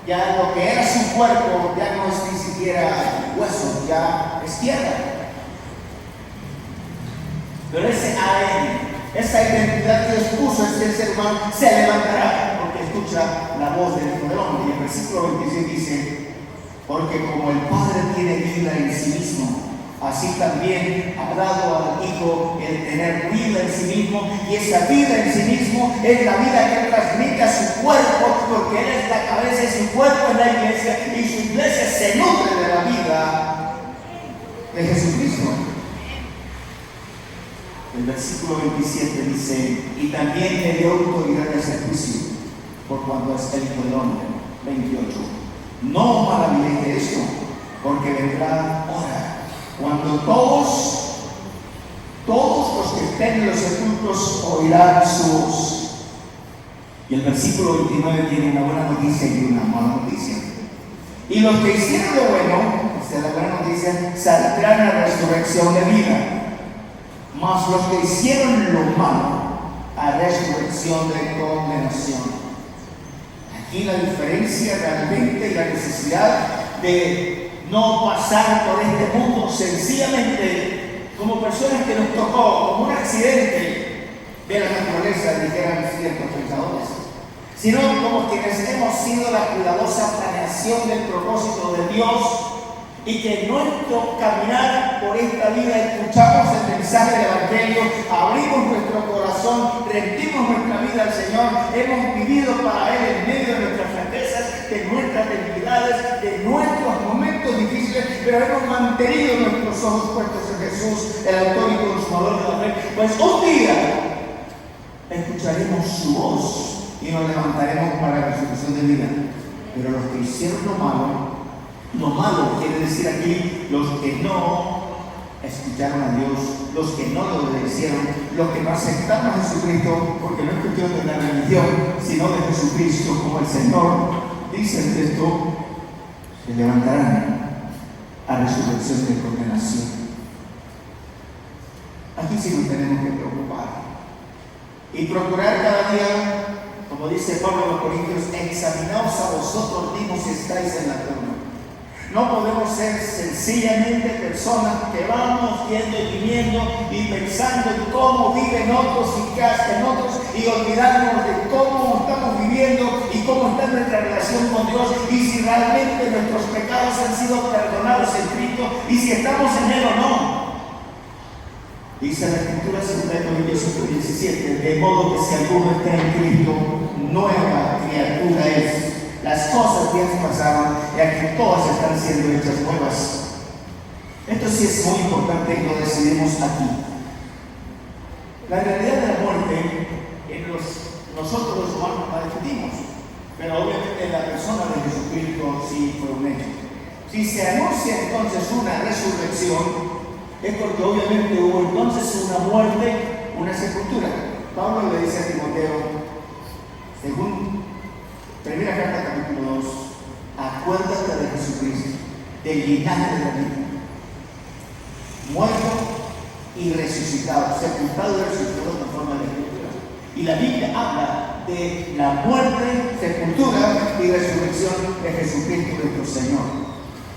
Ya lo que era su cuerpo ya no es ni siquiera hueso, ya es tierra. Pero ese ADN, esa identidad que Dios puso en el ser humano, se levantará porque escucha la voz del Hijo del Hombre. Y el versículo 26 dice: porque como el Padre tiene vida en sí mismo, así también ha dado al Hijo el tener vida en sí mismo, y esa vida en sí mismo es la vida que transmite a su cuerpo, porque Él es la cabeza y su cuerpo es la iglesia, y su iglesia se nutre de la vida de Jesucristo. El versículo 27 dice: y también le dio autoridad de hacer juicio, por cuanto es el Hijo del Hombre. 28. No os maravilléis de esto, porque vendrá hora cuando todos los que estén en los sepulcros oirán su voz. Y el versículo 29 tiene una buena noticia y una mala noticia. Y los que hicieron lo bueno, esta es la buena noticia, saldrán a la resurrección de vida. Mas los que hicieron lo malo, a resurrección de condenación. Aquí la diferencia realmente y la necesidad de no pasar por este mundo sencillamente como personas que nos tocó, como un accidente de la naturaleza, dijeran ciertos pensadores, sino como quienes hemos sido la cuidadosa planeación del propósito de Dios, y que en nuestro caminar por esta vida escuchamos el mensaje del Evangelio, abrimos nuestro corazón, rendimos nuestra vida al Señor, hemos vivido para Él en medio de nuestras flaquezas, de nuestras debilidades, de nuestros momentos difíciles, pero hemos mantenido nuestros ojos puestos en Jesús, el autor y consumador de la fe. Pues un día escucharemos su voz y nos levantaremos para la resurrección de vida. Pero los que hicieron lo malo quiere decir aquí los que no escucharon a Dios, los que no lo obedecieron, los que no aceptaron a Jesucristo, porque no es cuestión de la religión, sino de Jesucristo como el Señor, dice el texto, se levantarán a resurrección de condenación. Aquí sí nos tenemos que preocupar y procurar cada día, como dice Pablo a los Corintios, examinaos a vosotros mismos si estáis en la forma. No podemos ser sencillamente personas que vamos yendo y viniendo y pensando en cómo viven otros y qué hacen otros y olvidarnos de cómo estamos viviendo y cómo está nuestra relación con Dios y si realmente nuestros pecados han sido perdonados en Cristo y si estamos en Él o no. Dice la Escritura, 2 Corintios 17, de modo que si alguno está en Cristo, nueva criatura es. Las cosas viejas pasaron y aquí todas están siendo hechas nuevas. Esto sí es muy importante y lo decidimos aquí. La realidad de la muerte, nosotros los humanos la discutimos, pero obviamente en la persona de Jesucristo sí fue un hecho. Si se anuncia entonces una resurrección, es porque obviamente hubo entonces una muerte, una sepultura. Pablo le dice a Timoteo, según Primera carta, capítulo 2, acuérdate de Jesucristo, del linaje de David, muerto y resucitado, sepultado y resucitado en forma de escritura. Y la Biblia habla de la muerte, sepultura y resurrección de Jesucristo nuestro Señor.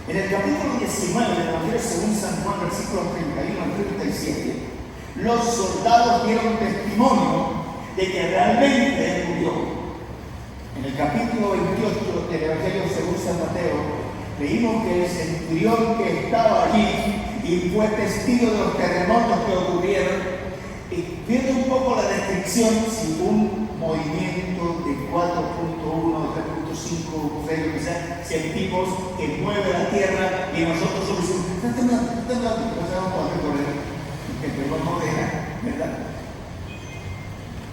En el capítulo 19 del Evangelio según San Juan, versículos 31 al 37, los soldados dieron testimonio de que realmente Él murió. En el capítulo 28 del Evangelio según San Mateo, leímos que el centurión que estaba allí y fue testigo de los terremotos que ocurrieron, y viendo un poco la descripción, si un movimiento de 4.1, 3.5, que sea, científicos que mueve la tierra y nosotros somos está temblando, no sabemos cuándo correr, pero no deja, ¿verdad?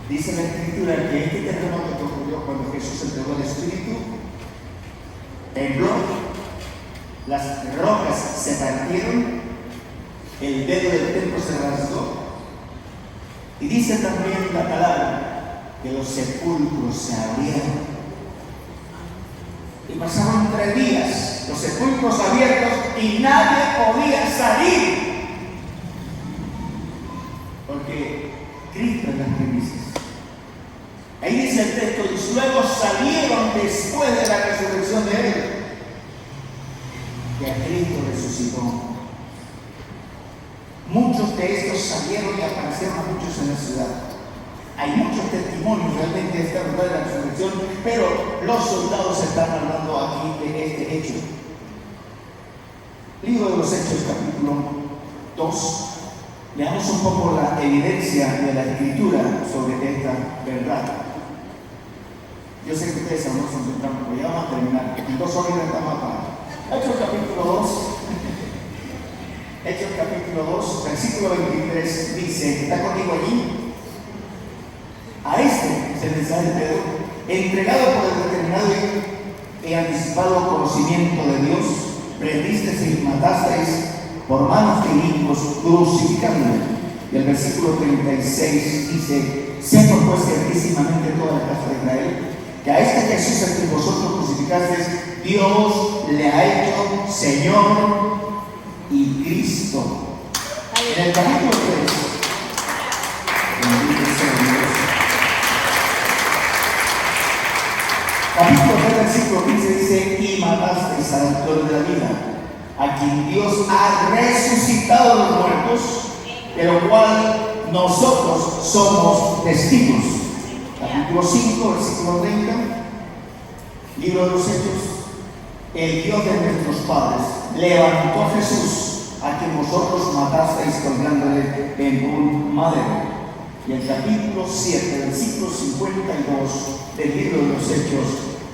Dice la Escritura que este terremoto que ocurrió cuando Jesús entregó el Espíritu, tembló, las rocas se partieron, el dedo del templo se rasgó, y dice también la palabra que los sepulcros se abrieron. Y pasaron 3 días, los sepulcros abiertos, y nadie podía salir, porque Cristo es las primicias. Ahí dice el texto, y luego salieron después de la resurrección de Él, que a Cristo resucitó. Muchos de estos salieron y aparecieron a muchos en la ciudad. Hay muchos testimonios realmente de esta verdad de la resurrección, pero los soldados están hablando aquí de este hecho. Libro de los Hechos, capítulo 2. Veamos un poco la evidencia de la Escritura sobre esta verdad. Yo sé que ustedes aún no se encuentran, pero ya vamos a terminar. En 2 horas estamos acá. Hechos capítulo 2. Hechos capítulo 2, versículo 23 dice, ¿está conmigo allí? A este es el mensaje de Pedro, entregado por el determinado y anticipado conocimiento de Dios, prendisteis y matasteis por manos de inicuos, crucificándole. Y el versículo 36 dice, sepa pues ciertísimamente toda la casa de Israel, que a este Jesús a quien vosotros crucificasteis, Dios le ha hecho Señor y Cristo. En el capítulo 3, capítulo 3, versículo 15 dice, y matasteis al autor de la vida, a quien Dios ha resucitado de los muertos, de lo cual nosotros somos testigos. Capítulo 5, versículo 30, libro de los Hechos. El Dios de nuestros padres levantó a Jesús, a quien vosotros matasteis colgándole en un madero. Y el capítulo 7, versículo 52 del libro de los Hechos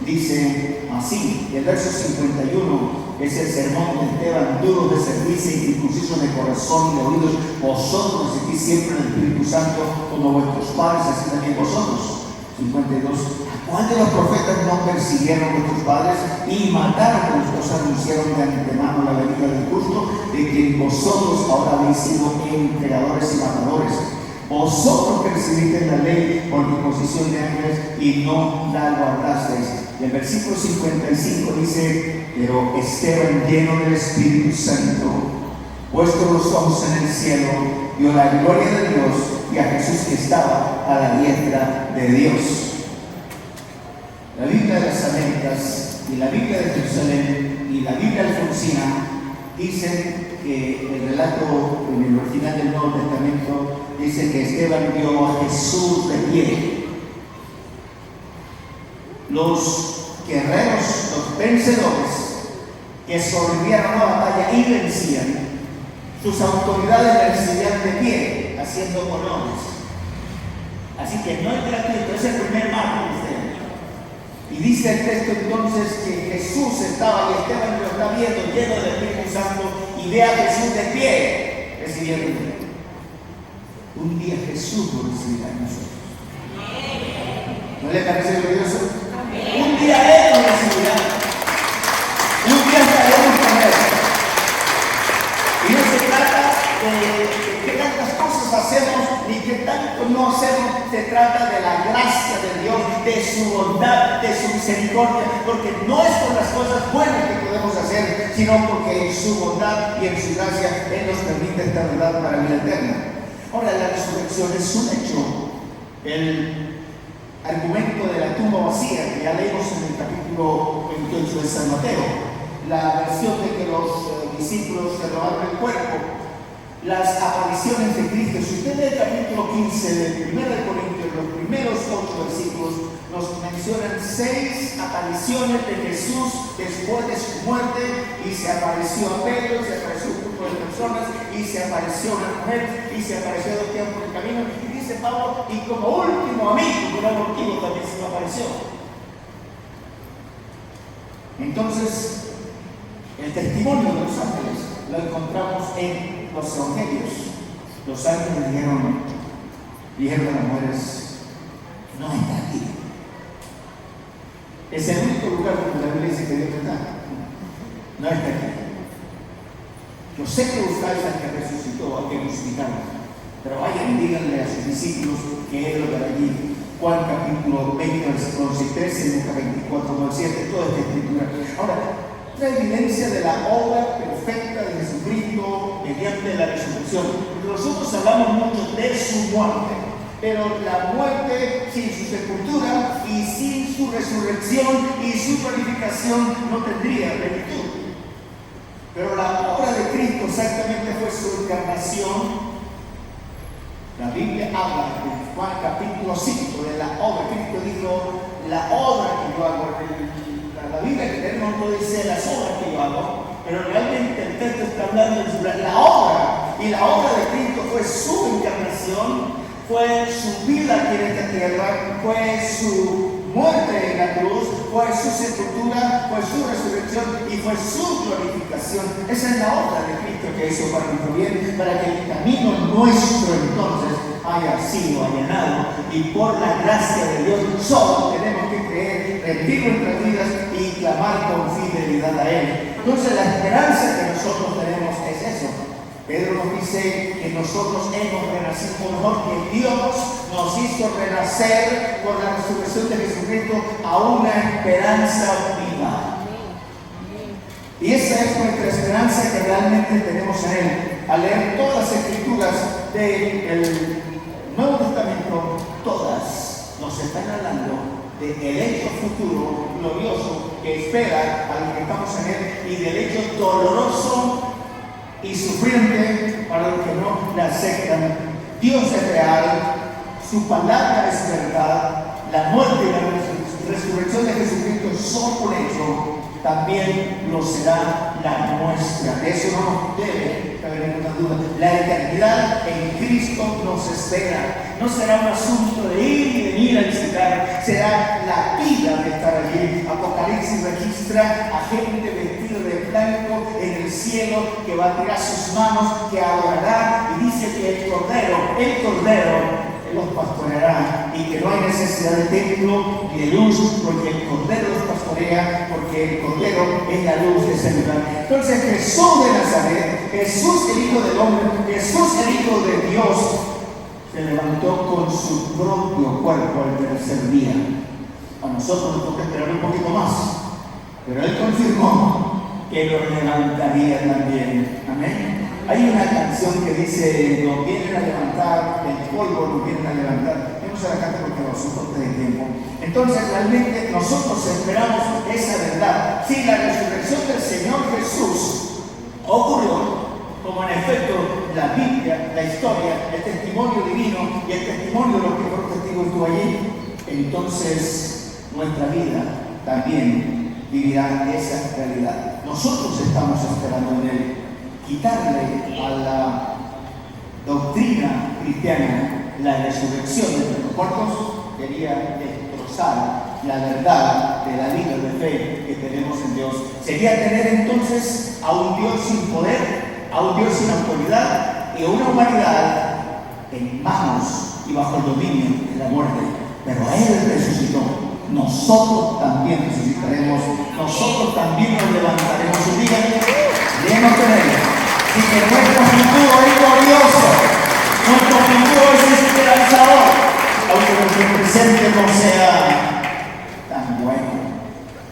dice así, y el verso 51 es el sermón de Esteban, duros de servicio y circuncisos de corazón y de oídos, vosotros resistís siempre en el Espíritu Santo como vuestros padres, así también vosotros. 52, ¿Cuál de los profetas no persiguieron a nuestros padres y mataron a los que anunciaron de antemano la venida del justo, de quien vosotros ahora habéis sido entregadores y matadores? Vosotros percibiste la ley por disposición de ángeles y no la guardasteis. Y el versículo 55 dice: pero Esteban, lleno del Espíritu Santo, puesto los ojos en el cielo, vio la gloria de Dios y a Jesús que estaba a la diestra de Dios. La Biblia de las Américas y la Biblia de Jerusalén y la Biblia alfonsina dicen que el relato en el original del Nuevo Testamento dice que Esteban vio a Jesús de pie. Los guerreros, los vencedores que sobrevivieron a la batalla y vencían, sus autoridades le recibían de pie, haciendo honores. Así que no es gratuito, es el primer mártir de Esteban. Y dice el texto entonces que Jesús estaba, y Esteban lo está viendo, lleno del Espíritu Santo, y ve a Jesús de pie, recibiendo. Un día Jesús lo recibirá en nosotros. ¿No le parece glorioso? Un día Él lo recibirá. Y un día estaremos con Él. Y no se trata de qué tantas cosas hacemos ni qué tanto no hacemos. Se trata de la gracia de Dios, de su bondad, de su misericordia, porque no es por las cosas buenas que podemos hacer, sino porque en su bondad y en su gracia Él nos permite esta verdad para la vida eterna. Ahora, la resurrección es un hecho. El argumento de la tumba vacía, que ya leímos en el capítulo 28 de San Mateo, la versión de que los discípulos se robaron el cuerpo, las apariciones de Cristo. Si usted lee el capítulo 15 de 1 Corintios, los primeros 8 versículos, nos mencionan 6 apariciones de Jesús después de su muerte, y se apareció a Pedro, se apareció a un grupo de personas, y se apareció a una mujer, y se apareció a 2 tiempos por el camino, y dice Pablo, y como último amigo, un abortivo también se me apareció. Entonces, el testimonio de los ángeles lo encontramos en los evangelios. Los ángeles dijeron a las mujeres: no está aquí. Es el único lugar donde la Biblia dice que Dios está. No está aquí. Yo sé que buscáis al que resucitó, al que crucificaron, pero vayan y díganle a sus discípulos que Él lo dará allí. Juan capítulo 20, versículo 13, Lucas 24, 7, toda esta escritura. Ahora, la evidencia de la obra perfecta de Jesucristo mediante la resurrección. Nosotros hablamos mucho de su muerte, pero la muerte sin su sepultura y sin su resurrección y su glorificación no tendría plenitud. Pero la obra de Cristo exactamente fue su encarnación. La Biblia habla en Juan capítulo 5 de la obra. Cristo dijo: la obra que yo hago. La Biblia que tenemos no dice las obras que yo hago, pero realmente el texto está hablando de la obra. Y la obra de Cristo fue su encarnación, fue su vida aquí en esta tierra, fue su muerte en la cruz, fue su sepultura, fue su resurrección y fue su glorificación. Esa es la obra de Cristo que hizo para nuestro bien, para que el camino nuestro entonces haya sido allanado, y por la gracia de Dios solo tenemos que creer, rendir nuestras vidas y clamar con fidelidad a Él. Entonces la esperanza que nosotros tenemos es eso. Pedro nos dice que nosotros hemos renacido, o mejor, que Dios nos hizo renacer por la resurrección de Jesucristo a una esperanza viva. Y esa es nuestra esperanza que realmente tenemos en Él. Al leer todas las escrituras del Nuevo Testamento, todas nos están hablando del hecho futuro glorioso que espera a los que estamos en Él, y del hecho doloroso y sufriente para los que no la aceptan. Dios es real, su palabra es verdad, la muerte y la resurrección de Jesucristo son un hecho, también lo será la nuestra. De eso no nos debe haber ninguna duda. La eternidad en Cristo nos espera. No será un asunto de ir y venir a visitar, será la vida de estar allí. Apocalipsis registra a gente vestida de blanco en el cielo, que va a tirar sus manos, que adorará, y dice que el Cordero, los pastoreará y que no hay necesidad de templo ni de luz, porque el Cordero los pastorea, porque el Cordero es la luz de ese lugar. Entonces Jesús de Nazaret, Jesús el Hijo del Hombre, Jesús el Hijo de Dios, se levantó con su propio cuerpo al tercer día. A nosotros nos toca esperar un poquito más, pero Él confirmó que lo levantaría también. Amén. Hay una canción que dice: nos vienen a levantar, el polvo nos vienen a levantar. Yo no se la canto porque los ojos de tiempo. Entonces realmente nosotros esperamos esa verdad. Si la resurrección del Señor Jesús ocurrió, como en efecto la Biblia, la historia, el testimonio divino y el testimonio de los que fueron testigos estuvo allí, entonces nuestra vida también vivirá esa realidad. Nosotros estamos esperando en Él. Quitarle a la doctrina cristiana la resurrección de los muertos sería destrozar la verdad de la vida de fe que tenemos en Dios. Sería tener entonces a un Dios sin poder, a un Dios sin autoridad y a una humanidad en manos y bajo el dominio de la muerte. Pero Él resucitó. Nosotros también resucitaremos, nosotros también nos levantaremos un día llenos de Él. Y que nuestro futuro es glorioso, nuestro futuro es esperanzador, aunque nuestro presente no sea tan bueno,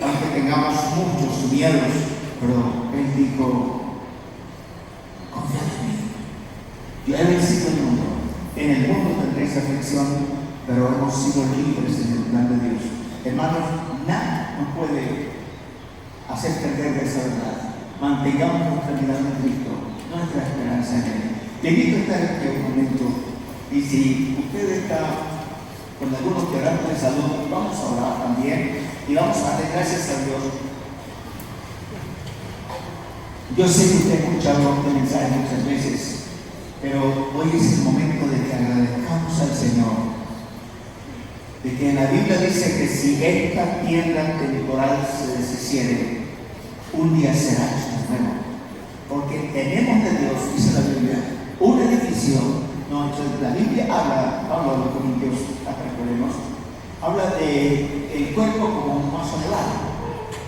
aunque tengamos muchos miedos, pero Él dijo: confía en mí, yo he vencido el mundo, en el mundo tendréis aflicción, pero hemos sido libres en el plan de Dios. Hermanos, nada nos puede hacer perder de esa verdad. Mantengamos nuestra mirada en Cristo, nuestra esperanza en Él. Te invito a estar en este momento, y si usted está con algunos quebrantos de salud, vamos a orar también y vamos a dar gracias a Dios. Yo sé que usted ha escuchado este mensaje muchas veces, pero hoy es el momento de que agradezcamos al Señor, de que en la Biblia dice que si esta tierra temporal se deshiciere, un día será hecho nuevo, porque tenemos de Dios, dice la Biblia, un edificio. No, entonces la Biblia habla a los Corintios, habla del cuerpo como un vaso de barro,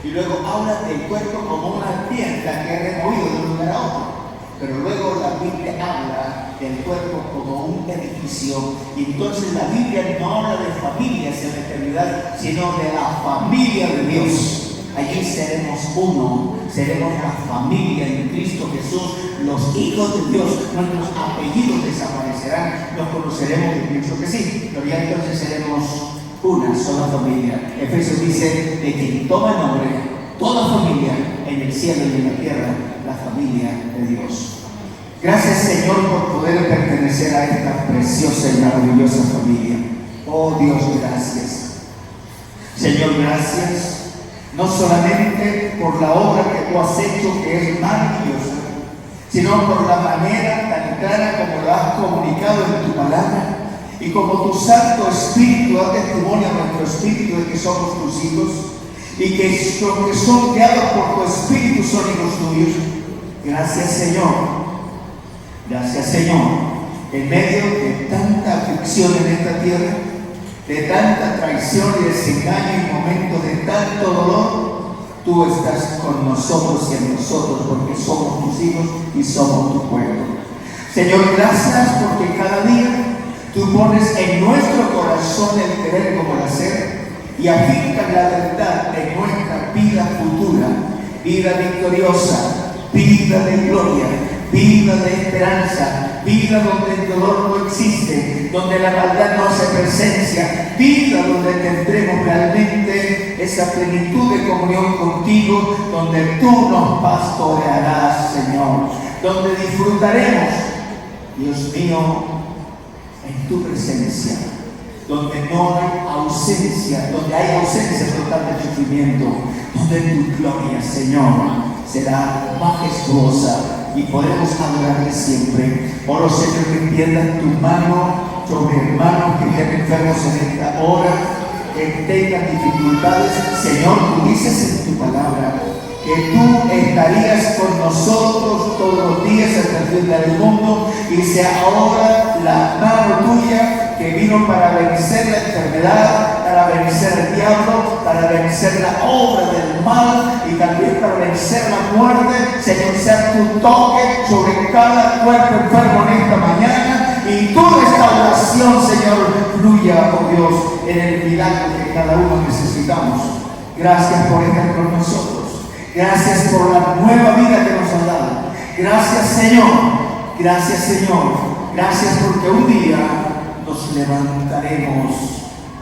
y luego habla del cuerpo como una piedra que es removido de un lugar a otro. Pero luego la Biblia habla del cuerpo como un edificio, y entonces la Biblia no habla de familias en la eternidad, sino de la familia de Dios. Allí seremos uno, seremos la familia en Cristo Jesús, los hijos de Dios. Nuestros apellidos desaparecerán, nos conoceremos de Cristo que sí, pero ya entonces seremos una sola familia. Efesios dice: de quien toma nombre toda familia en el cielo y en la tierra, la familia de Dios. Gracias, Señor, por poder pertenecer a esta preciosa y maravillosa familia. Oh Dios, gracias. Señor, gracias. No solamente por la obra que tú has hecho, que es maravillosa, sino por la manera tan clara como lo has comunicado en tu palabra, y como tu Santo Espíritu da testimonio a nuestro espíritu de que somos tus hijos, y que los que son guiados por tu Espíritu son hijos tuyos. Gracias, Señor. Gracias, Señor. En medio de tanta aflicción en esta tierra, de tanta traición y desengaño y momentos de tanto dolor, tú estás con nosotros y en nosotros, porque somos tus hijos y somos tu pueblo. Señor, gracias porque cada día tú pones en nuestro corazón el querer como el hacer, y afincas la verdad de nuestra vida futura, vida victoriosa, vida de gloria, vida de esperanza, vida donde el dolor no existe, donde la maldad no hace presencia, vida donde tendremos realmente esa plenitud de comunión contigo, donde tú nos pastorearás, Señor, donde disfrutaremos, Dios mío, en tu presencia, donde no hay ausencia, donde hay ausencia total de sufrimiento, donde tu gloria, Señor, será majestuosa y podremos adorarle siempre. Oro, Señor, que tiendas tu mano sobre hermanos que estén enfermos en esta hora, que tengan dificultades. Señor, tú dices en tu palabra que tú estarías con nosotros todos los días hasta el fin del mundo, y sea ahora la mano tuya que vino para vencer la enfermedad, para vencer el diablo, para vencer la obra del mal y también para vencer la muerte. Señor, sea tu toque sobre cada cuerpo enfermo en esta mañana, y tu restauración, Señor, fluya, oh Dios, en el milagro que cada uno necesitamos. Gracias por estar con nosotros. Gracias por la nueva vida que nos has dado. Gracias, Señor. Gracias, Señor. Gracias porque un día nos levantaremos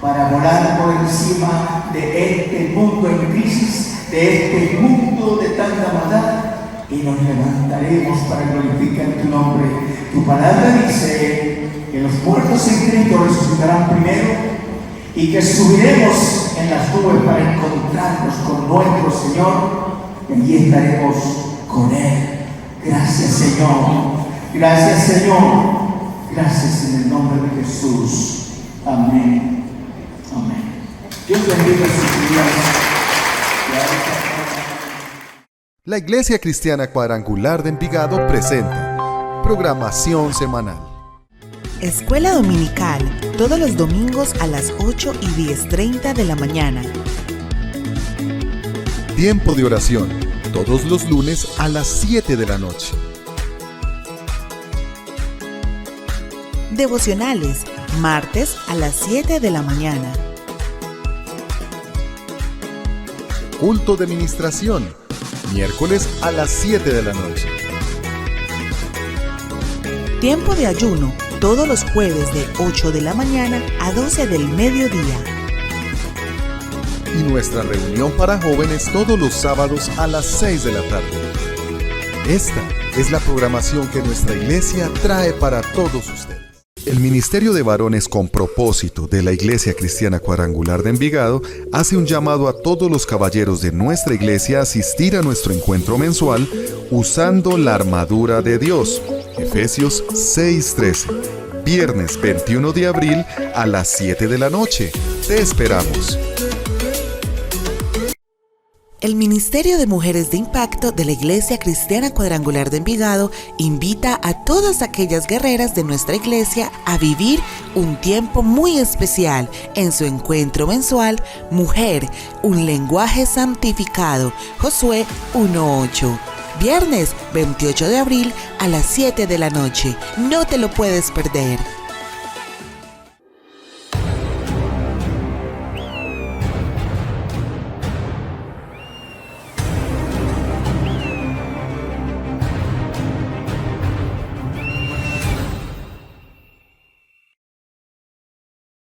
para volar por encima de este mundo en crisis, de este mundo de tanta maldad, y nos levantaremos para glorificar tu nombre. Tu palabra dice que los muertos en Cristo resucitarán primero, y que subiremos en las nubes para encontrarnos con nuestro Señor, y allí estaremos con Él. Gracias, Señor. Gracias, Señor. Gracias en el nombre de Jesús. Amén. Amén. Dios bendiga sus vidas. La Iglesia Cristiana Cuadrangular de Envigado presenta programación semanal. Escuela Dominical, todos los domingos a las 8 y 10:30 de la mañana. Tiempo de oración, todos los lunes a las 7 de la noche. Devocionales, martes a las 7 de la mañana. Culto de ministración, miércoles a las 7 de la noche. Tiempo de ayuno, todos los jueves de 8 de la mañana a 12 del mediodía. Y nuestra reunión para jóvenes todos los sábados a las 6 de la tarde. Esta es la programación que nuestra iglesia trae para todos ustedes. El Ministerio de Varones con Propósito de la Iglesia Cristiana Cuadrangular de Envigado hace un llamado a todos los caballeros de nuestra iglesia a asistir a nuestro encuentro mensual usando la armadura de Dios. Efesios 6:13. Viernes 21 de abril a las 7 de la noche. Te esperamos. El Ministerio de Mujeres de Impacto de la Iglesia Cristiana Cuadrangular de Envigado invita a todas aquellas guerreras de nuestra iglesia a vivir un tiempo muy especial en su encuentro mensual Mujer, un lenguaje santificado, Josué 1:8. Viernes 28 de abril a las 7 de la noche. No te lo puedes perder.